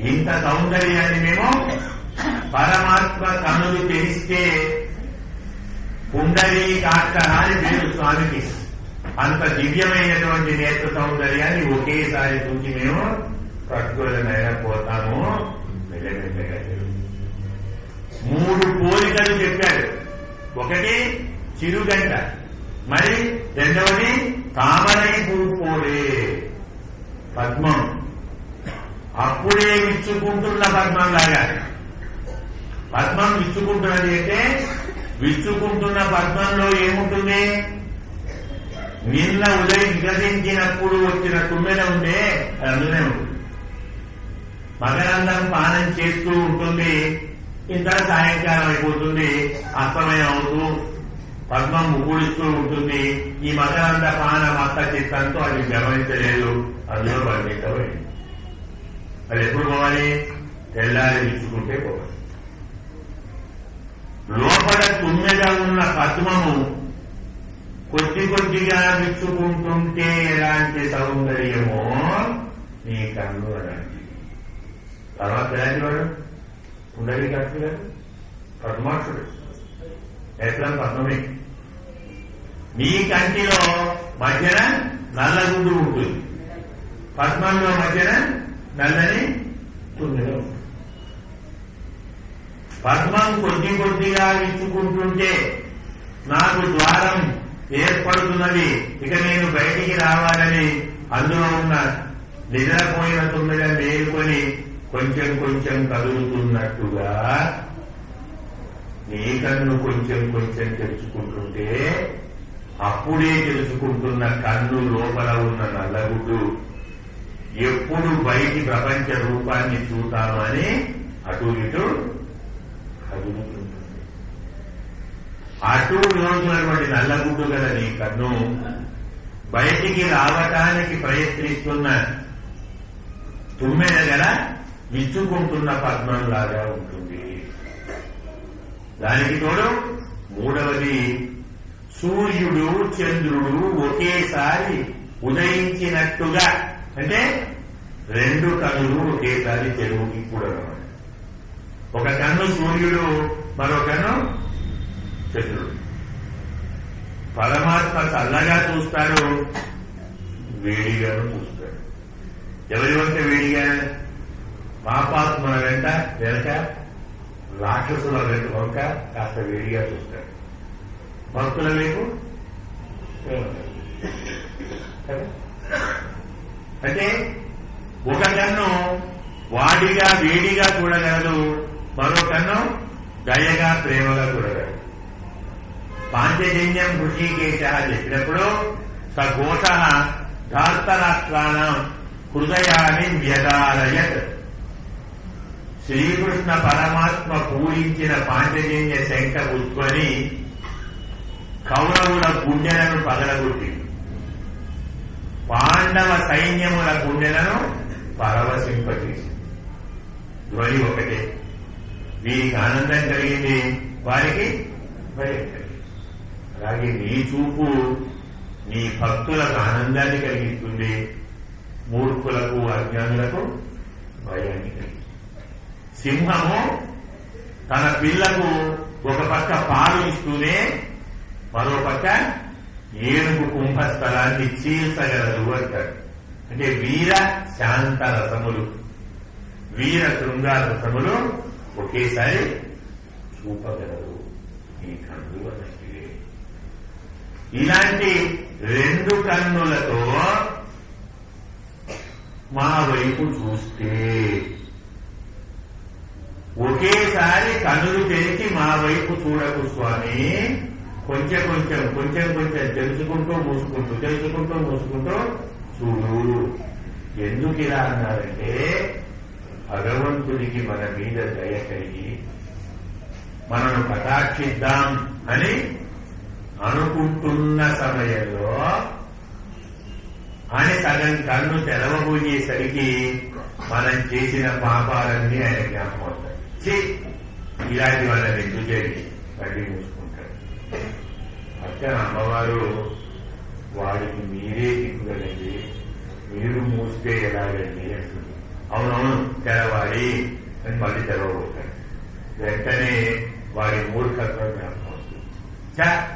Speaker 1: ఇంత సౌందర్యాన్ని మేము పరమాత్మ కనులు తెలిస్తే పుండరీకాక్ష అని పేరు స్వామికి. అంత దివ్యమైనటువంటి నేత్ర సౌందర్యాన్ని ఒకేసారి చూసి మేము పట్టుకోలేనైనా పోతాము. మెల్లమెల్లగా 3 పోలికలు చెప్పాడు. ఒకటి చిరుగంట, మరి రెండవది తామరై పూపోలే పద్మం. అప్పుడే విచ్చుకుంటున్న పద్మం లాగా. పద్మం విచ్చుకుంటున్నది అంటే, విచ్చుకుంటున్న పద్మంలో ఏముంటుంది? నిన్న ఉదయం వికసించినప్పుడు వచ్చిన తుమ్మెద ఉంటే అది అందులోనే ఉంటుంది. మకరందం పానం చేస్తూ ఉంటుంది. ఇంత సాయంకాలం అయిపోతుంది, అస్తమయం అవుతూ పద్మం ముగుడిస్తూ ఉంటుంది. ఈ మకరంద పానం అత్త చిత్తంతో అది గమనించలేదు, అందులో బంధించబడింది. అది ఎప్పుడు పోవాలి? తెల్లారి విచ్చుకుంటే పోవాలి. లోపల తుమ్మెద ఉన్న పద్మము కొద్ది కొద్దిగా విచ్చుకుంటుంటే ఎలాంటి సౌందర్యమో నీ కన్ను అలాంటి. తర్వాత ఎలాంటి వాడు? పుండరీకాక్షుడు, పద్మాక్షుడు. ఎట్లా పద్మమే నీ కంటిలో మధ్యన నల్లగుడ్డు ఉంటుంది, పద్మంలో మధ్యన నల్లని తుండెలో ఉంటుంది. పద్మం కొద్ది కొద్దిగా విచ్చుకుంటుంటే నాకు ద్వారం ఏర్పడుతున్నది, ఇక నేను బయటికి రావాలని అందులో ఉన్న నిద్రపోయిన తుమ్మెద మేలుకొని కొంచెం కొంచెం కదులుతున్నట్టుగా నీ కన్ను కొంచెం కొంచెం తెరుచుకుంటుంటే అప్పుడే తెలుసుకుంటున్న కన్ను లోపల ఉన్న నల్లగుడ్డు ఎప్పుడు బయటి ప్రపంచ రూపాన్ని చూతామని అటు ఇటు కదులుతుంటుంది. అటు రోజునటువంటి నల్లగుడ్డు గల నీ కన్ను బయటికి రావటానికి ప్రయత్నిస్తున్న తుమ్మెద గల విచ్చుకుంటున్న పద్మంలాగా ఉంటుంది. దానికి తోడు మూడవది, సూర్యుడు చంద్రుడు ఒకేసారి ఉదయించినట్టుగా, అంటే రెండు కన్నులు ఒకేసారి చెరువుకి కూడా. ఒక కన్ను సూర్యుడు, మరో కన్ను చంద్రుడు. పరమాత్మ చల్లగా చూస్తాడు, వేడిగాను చూస్తాడు. ఎవరి వంట వేడిగా? పాపాత్మల వెనక రాక్షసుల వంక కాస్త వేడిగా చూస్తాడు. భక్తుల వైపు అంటే ఒక కన్ను వాడిగా వేడిగా చూడగలదు, మరో కన్ను దయగా ప్రేమగా చూడగలదు. పాంచజన్యం హృషికేశ చెప్పినప్పుడు సఘోష ధార్తరాష్ట్రాణం హృదయాన్ని వ్యదారయత్. శ్రీకృష్ణ పరమాత్మ పూజించిన పాంచజన్య శంఖ ఉత్వని కౌరవుల గుండెలను పగలగొట్టి పాండవ సైన్యముల గుండెలను పరవశింపజేసి. ధ్వని ఒకటే, వీరికి ఆనందం కలిగింది, వారికి భయం కలిగింది. అలాగే నీ చూపు నీ భక్తులకు ఆనందాన్ని కలిగిస్తుంది, మూర్ఖులకు అజ్ఞానులకు భయాన్ని కలిగిస్తుంది. సింహము తన పిల్లకు ఒక పక్క పాలు ఇస్తూనే మరో పక్క ఏనుగు కుంభస్థలాన్ని చీల్చగలదు అంటాడు. అంటే వీర శాంత రసములు, వీర శృంగార రసములు ఒకేసారి చూపగలరు ఈ కన్నులు అన్నట్టు. ఇలాంటి రెండు కన్నులతో మా వైపు చూస్తే, ఒకేసారి కన్నులు తెరిచి మా వైపు చూడకు స్వామి, కొంచెం కొంచెం కొంచెం కొంచెం తెలుసుకుంటూ మూసుకుంటూ తెలుసుకుంటూ మూసుకుంటూ చూడు. ఎందుకు ఇలా అన్నారంటే భగవంతుడికి మన మీద దయ కలిగి మనను కటాక్షిద్దాం అని అనుకుంటున్న సమయంలో ఆయన సగం కన్ను తెరవబోయేసరికి మనం చేసిన పాపాలన్నీ ఆయన జ్ఞాపకం అవుతాయి. ఇలాంటి వాళ్ళని ఎందుకు చేసి మళ్ళీ మూసుకుంటారు. అక్కడ అమ్మవారు వాడికి మీరే దిక్కుగలండి, మీరు మూస్తే ఎలాగండి అంటుంది. అవునవును తెరవాలి అని మళ్ళీ తెరవబోతాడు. వెంటనే వాడి మూర్ఖత్వం జ్ఞాపకం వస్తుంది.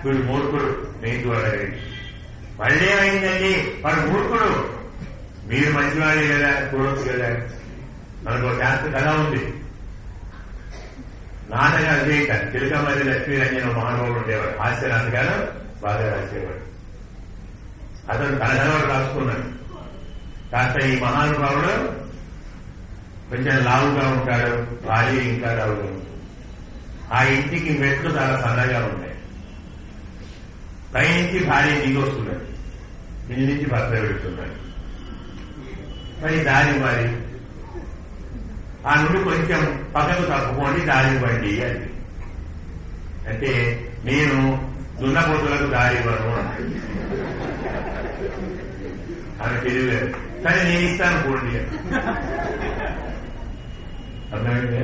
Speaker 1: వీడు మూర్ఖుడు, నేను చూడగండి. మళ్ళీ ఏమైందండి, వాడు మూర్ఖుడు, మీరు మంచివాడే కదా, చూడొచ్చు కదా. మనకు ఒక శాస్త్ర కథ ఉంది. నాటకాలు చేయటం తిలకమల్లి లక్ష్మీరంజన మహానుభావుడు ఉండేవాడు, హాస్య నాటకాలు బాగా రాసేవాడు. అతను తన కలవాడు రాసుకున్నాడు. కాస్త ఈ మహానుభావుడు కొంచెం లావుగా ఉంటాడు, భార్య ఇంకా లావుగా ఉంటుంది. ఆ ఇంటికి మెట్లు చాలా సన్నగా ఉన్నాయి. పైనుంచి భార్య దిగి వస్తున్నాడు, కింది నుంచి భర్త పెడుతున్నాడు. మరి దారి మరి ఆ నుండి కొంచెం పక్కకు తప్పుకోండి, దారి ఇవ్వండి అని. అంటే నేను దున్నపోతులకు దారి ఇవ్వను అన్నాడు. ఆమె తెలియలేదు, సరే నేను ఇస్తాను పోండి అని. అర్థమైంది?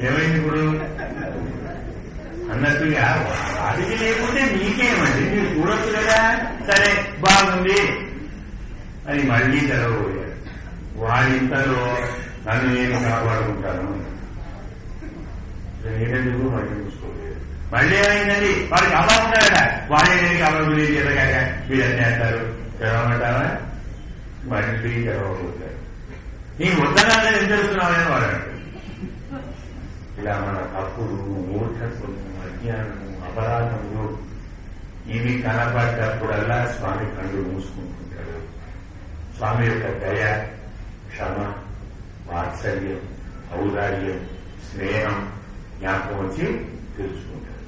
Speaker 1: ఏమైంది ఇప్పుడు అన్నట్టుగా వాడికి లేకుంటే మీకేమండి, మీరు చూడొచ్చు కదా. సరే బాగుంది అని మళ్లీ తెరవబోయాడు. వాడింతలో నన్ను నేను కాపాడుకుంటాను, నేనెందుకు మళ్ళీ చూసుకోలేదు. మళ్ళీ ఏమైందండి వాడికి అవ్వకుంటాడా వాడేంటి అవ్వదు ఎలాగాక వీళ్ళన్నీ అంటారు తెరవమంటావా మళ్ళీ తెరవబోతారు నీ ఉత్తరాన్ని ఏం జరుగుతున్నావని వాడు అంటారు. ఇలా మన తప్పులు మూర్ఖత్వం అజ్ఞానము అపరాధములు ఇవి కనబడ్డప్పుడల్లా స్వామి కళ్ళు మూసుకుంటుంటాడు. స్వామి యొక్క దయ క్షమ వాత్సల్యం ఔదార్యం స్నేహం జ్ఞాపకం వచ్చి తెలుసుకుంటారు.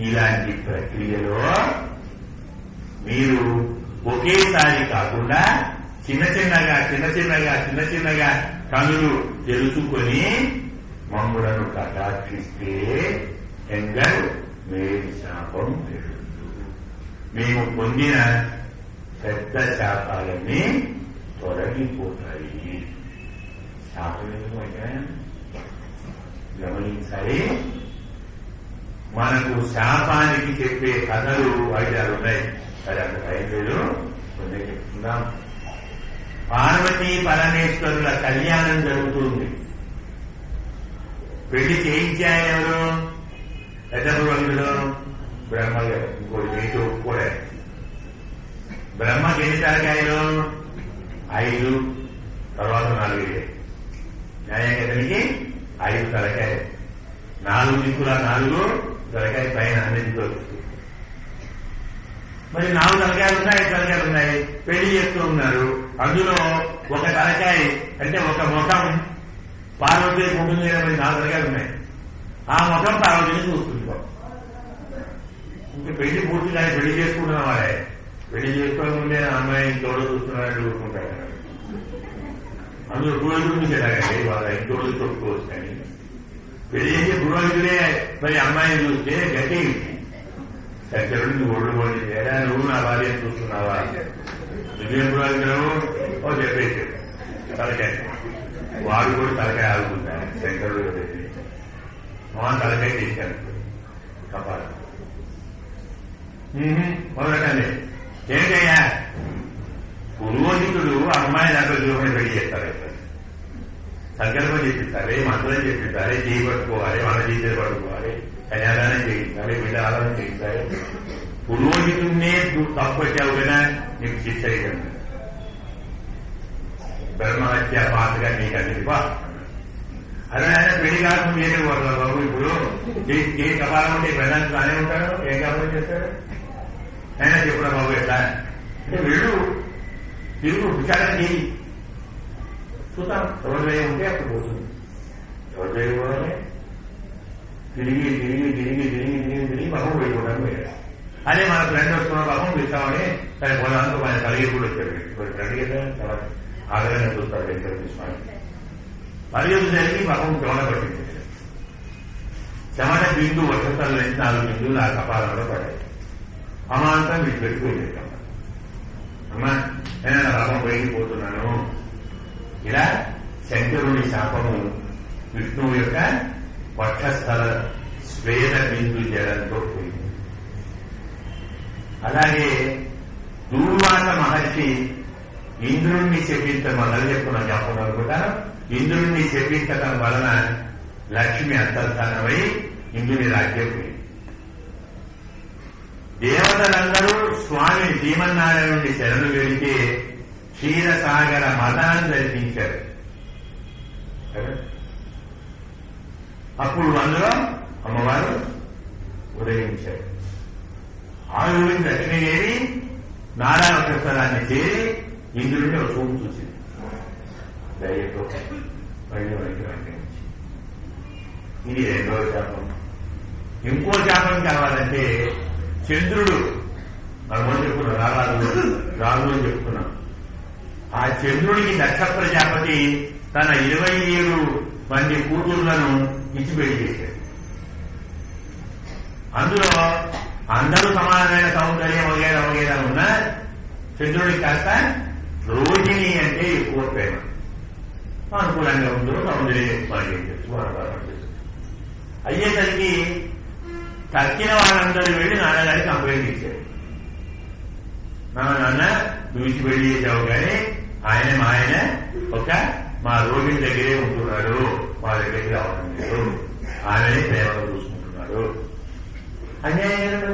Speaker 1: ఇలాంటి ప్రక్రియలో మీరు ఒకేసారి కాకుండా చిన్న చిన్నగా కనులు తెలుసుకొని మమ్ములను కటాక్షిస్తే ఎంగల్ మేలు శాపం పెడుతూ మేము పొందిన పెద్ద శాపాలన్నీ తొలగిపోతాయి. శాపం ఎందుకంటే గమనించాలి. మనకు శాపానికి చెప్పే కథలు 5-6 ఉన్నాయి. అది అంత టైం లేదు, కొన్ని చెప్తున్నాం. పార్వతీ పరమేశ్వరుల కళ్యాణం జరుగుతుంది. పెళ్లి చేయించారు ఎవరు? పెద్దపురంలో బ్రహ్మ గారు. ఇంకోటి మీకు కూడా బ్రహ్మకి ఎన్ని తలకాయలు? 5, తర్వాత 4. న్యాయగతనికి 5 తలకాయలు, 4 దిక్కుల 4 తలకాయ పైన అన్నింటితో. మరి 4 తలకాయలు ఉన్నాయి, 5 తలకాయలు ఉన్నాయి. పెళ్లి చేస్తూ ఉన్నారు. అందులో ఒక తలకాయ అంటే ఒక ముఖం పార్వతి ఉంటుంది. 4 తలకాయలు ఉన్నాయి. ఆ ముఖం పార్వతిని చూస్తుంది. ఇంకా పెళ్లి పూర్తిగా పెళ్లి చేసుకుంటున్న వాడే. పెళ్లి చేసుకోకుండా అమ్మాయి తోడు చూస్తున్నాడు ఊరుకుంటాడు. అందులో పురోహితుడిని చెడాలి, వాళ్ళ ఇంటోడు తొట్టుకోవచ్చు. కానీ పెళ్లి చేసే పురోహితుడే మరి అమ్మాయిని చూస్తే గట్టి శంకరుడిని ఒళ్ళు పోయి లేదా నువ్వు నా భార్యను చూస్తున్నావా? నువ్వేం పురోహితుడు చెప్పేసాడు. తలకాయ వాడు కూడా తలకాయ ఆగుతుంటాడు. శంకరుడు మా తలకాయ తీసుకెళ్తాడు కపాలం మొదలకండి. ఏంటయ్యా పురోహితుడు అమ్మాయి దాంట్లో చూపని పెళ్లి చేస్తారు. సంకల్పం చేపిస్తారు, మంత్రం చేపిస్తారు, చేయి పట్టుకోవాలి, వాళ్ళ చేతులు పట్టుకోవాలి, కన్యాదానం చేయించాలి, బిడ్డ ఆదానం చేయించాలి. పురోహితుడినే తప్పట్టావు కదా నీకు శిక్ష అయ్యింది. బ్రహ్మహత్య పాత్రగా నీకు అన్నిటిపా. అదే ఆయన పెళ్లి కాకుండా ఏదో బాబు ఇప్పుడు ఏ కపాలం ఉంటే వెళ్ళడానికి బాగానే ఉంటాడు. ఏం కపాలం చేస్తాడు ఆయన చెప్పడం బాబు ఎట్లా అంటే వెళ్ళు తిరుగు విచారణ చేయి చూద్దాం. ఎవరి ఉంటే అప్పుడు పోతుంది. ఎవరి పోవాలి తిరిగి బహం వెళ్ళిపోవడానికి పోయాడు. అదే మన ఫ్రెండ్ వస్తున్న బహం పిలుస్తామని తన పొలానికి మన కలిగి కూడా వచ్చాడు. ఇప్పుడు ఫ్రెండ్ కదా చాలా ఆదరణ చూస్తాడు. వెంకటేశ్వర స్వామి పరిగెత్తు జరిగి బహం దోణ పట్టింది. చెమట బిందు వర్షాలు నుంచి 4 బిందువులు ఆ కపాలంలో పడ్డాయి. అమాంతం వీటి పెట్టుకోలేదు. అమ్మా నేను నా పాపం బయటికి పోతున్నాను. ఇలా శంకరుని శాపము విష్ణువు యొక్క వక్షస్థల స్వేద బిందు జలంతో పోయింది. అలాగే దూర్వాస మహర్షి ఇంద్రుణ్ణి శపించడం మొదలు చెప్పుకున్నాం చెప్పడం కూడా. ఇంద్రుణ్ణి శపించడం వలన లక్ష్మి అంతర్ధానమై ఇంద్రుని రాజ్యం పోయింది. దేవతలందరూ స్వామి శ్రీమన్నారాయణుడి శరణు వెళితే క్షీరసాగర మతాన్ని దర్శించారు. అప్పుడు అందులో అమ్మవారు ఉదయించారు. ఆరుగురిని లక్ష్మీదేవి నారాయణ ప్రసాదాన్ని చేరి ఇంద్రుడిని ఒక చూపు చూసింది. దయతో మళ్ళీ వెంకరించి ఇది 2వ శాపం. ఇంకో శాపం కావాలంటే చంద్రుడు మనం చెప్పుకున్నాం, రాజు అని చెప్పుకున్నాం. ఆ చంద్రుడికి దక్ష ప్రజాపతి తన 27 మంది కూతుళ్లను ఇచ్చి పెళ్లి చేశాడు. అందులో అందరూ సమానమైన సౌందర్యం వగేరా ఉన్నా చంద్రుడికి కాస్త రోహిణి అంటే ఎక్కువ ప్రేమ. అనుకూలంగా ఉందో సౌందర్యం ఎక్కువ అయ్యేసరికి తక్కిన వాళ్ళందరూ వెళ్ళి నాన్నగారికి కంప్లైంట్ ఇచ్చారు. నాన్న నువ్వు ఇచ్చి పెళ్లి చేశావు కానీ ఆయన ఒక మా రోహిణి దగ్గరే ఉంటున్నాడు, మా దగ్గరికి రావడం లేదు, ఆయనే ప్రేమగా చూసుకుంటున్నాడు. అన్యాయం కదా.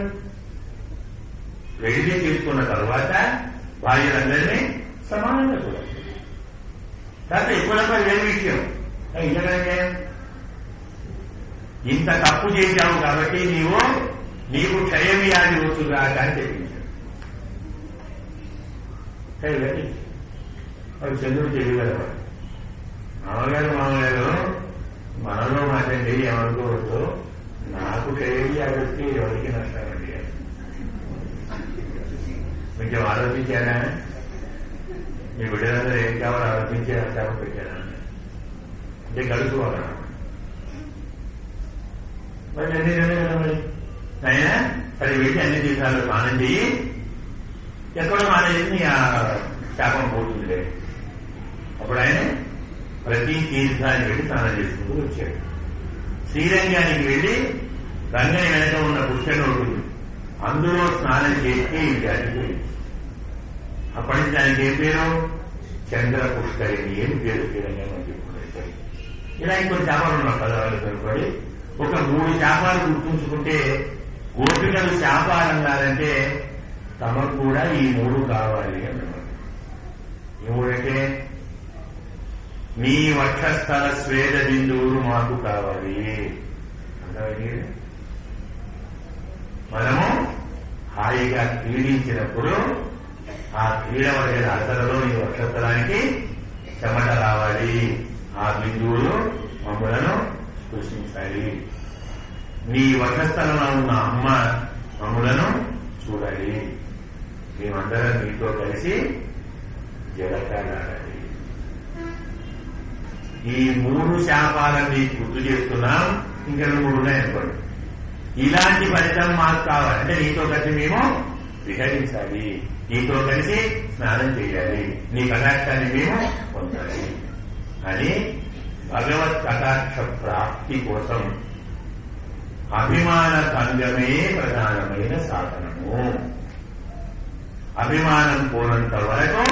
Speaker 1: వెళ్ళి తీసుకున్న తర్వాత భార్యలందరినీ సమానంగా చూడాలి. తర్వాత ఎక్కువ వేరే విషయం ఇంతకంటే ఇంత తప్పు చేశావు కాబట్టి నీకు క్షయవ్యాధి వచ్చుగా అని చెప్పించాడు. వాడు చంద్రుడు తెలియగలవాడు. మామగారు మనలో మాట్లాడి ఏమనుకోవద్దు, నాకు క్షయవ్యాధి వస్తే ఎవరికి నష్టాలండి. కొంచెం ఆలోచించారా? మీ బిడ్డలందరూ ఏం కావాలో ఆలోచించే నష్టాలు పెట్టారా అంటే కలుసుకోవాలా? మరి అన్ని మరి అయినా అది వెళ్ళి అన్ని తీర్థాలు స్నానం చెయ్యి, ఎక్కడో మానేసి ఆ శాపం పోతుంది. అప్పుడు ఆయన ప్రతి తీర్థానికి వెళ్ళి స్నానం చేసుకుంటూ వచ్చాడు. శ్రీరంగానికి వెళ్ళి రంగని వెనక ఉన్న పుష్కరం ఉంటుంది, అందులో స్నానం చేస్తే ఈ జాతిపోయింది. అప్పటి నుంచి దానికి ఏం పేరు? చంద్ర పుష్కరిణి ఏం పేరు శ్రీరంగం అని చెప్పుకునేసరి. ఇలా ఇంకొన్ని శాపాలు ఉన్న పదవాళ్ళు కనుకోండి. ఒక 3 శాపాలు గుర్తుంచుకుంటే గోపికలు శాపాలన్నారంటే తమకు కూడా ఈ 3 కావాలి అన్నమాట. ఏముడంటే నీ వక్షస్థల స్వేద బిందువులు మాకు కావాలి. మనము హాయిగా క్రీడించినప్పుడు ఆ క్రీడ వల్ల అసలలో నీ వక్షస్థలానికి చెమట రావాలి, ఆ బిందువులు మమ్మలను స్పృశించాలి. నీ వక్షస్థలంలో ఉన్న అమ్మ మమ్ములను చూడాలి. మేమందరం నీతో కలిసి జలకాలాడాలి. ఈ 3 శాపాలని గుర్తు చేస్తున్నాం. ఇంకా 3 ఉన్నాయనుకోండి. ఇలాంటి ఫలితం మాకు కావాలి అంటే నీతో కలిసి మేము విహరించాలి, నీతో కలిసి స్నానం చేయాలి, నీ కటాక్షాన్ని మేము పొందాలి అని భగవత్ కటాక్ష ప్రాప్తి కోసం అభిమాన భంగమే ప్రధానమైన సాధనము. అభిమానం పోనంత వరకు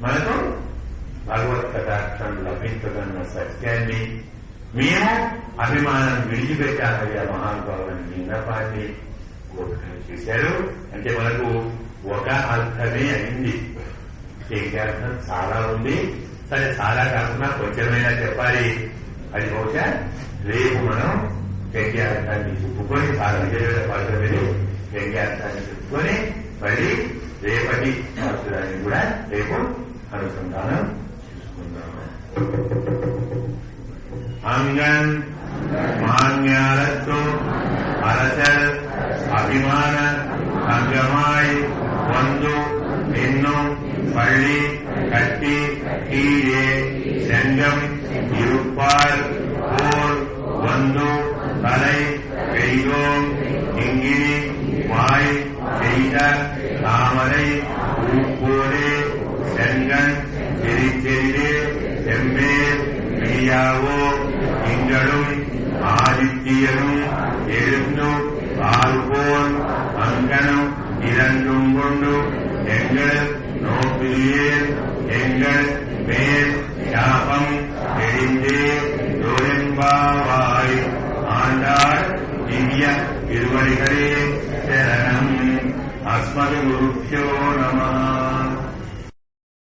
Speaker 1: మనకు భగవత్ కటాక్షం లభించదన్న సత్యాన్ని, మేము అభిమానం విడిచిపెట్టామయ్యా మహానుభావుని విన్నపాన్ని గోపికలు చేశారు. అంటే మనకు ఒక అర్థమే అయింది. అర్థం చాలా ఉంది. సరే, చాలా కాకుండా కొంచెమైనా చెప్పాలి. అది బహుశా రేపు మనం అర్థాన్ని చెప్పుకొని చాలా విజయ పాత్రని అర్థాన్ని చెప్పుకొని మళ్ళీ రేపటి పాత్రాన్ని కూడా రేపు అనుసంధానం చేసుకుందాము. அங்கன் மாஞாலத்து அரசல் அபிமான அங்கமாய் வந்து இன்னும் பள்ளி கட்டி கீழே செங்கம் இருப்பார் போர் வந்து தலை பெய்தோம் இங்கிரி வாய் செய்த தாமரை பூப்போரே செங்கன் செரிச்செரிதே செம்மே மெய்யாவோ திங்களும் ஆதித்யனும் எழுந்து ஆள்போல் அங்கனும் இரண்டும் கொண்டு எங்கள் நோக்கிலே எங்கள் மேல் சாபம் எரிந்தே தொழிற்பாவாய் ஆண்டாள் திவ்ய திருவடிகளே சரணம். அஸ்மது குருப்யோ நமः.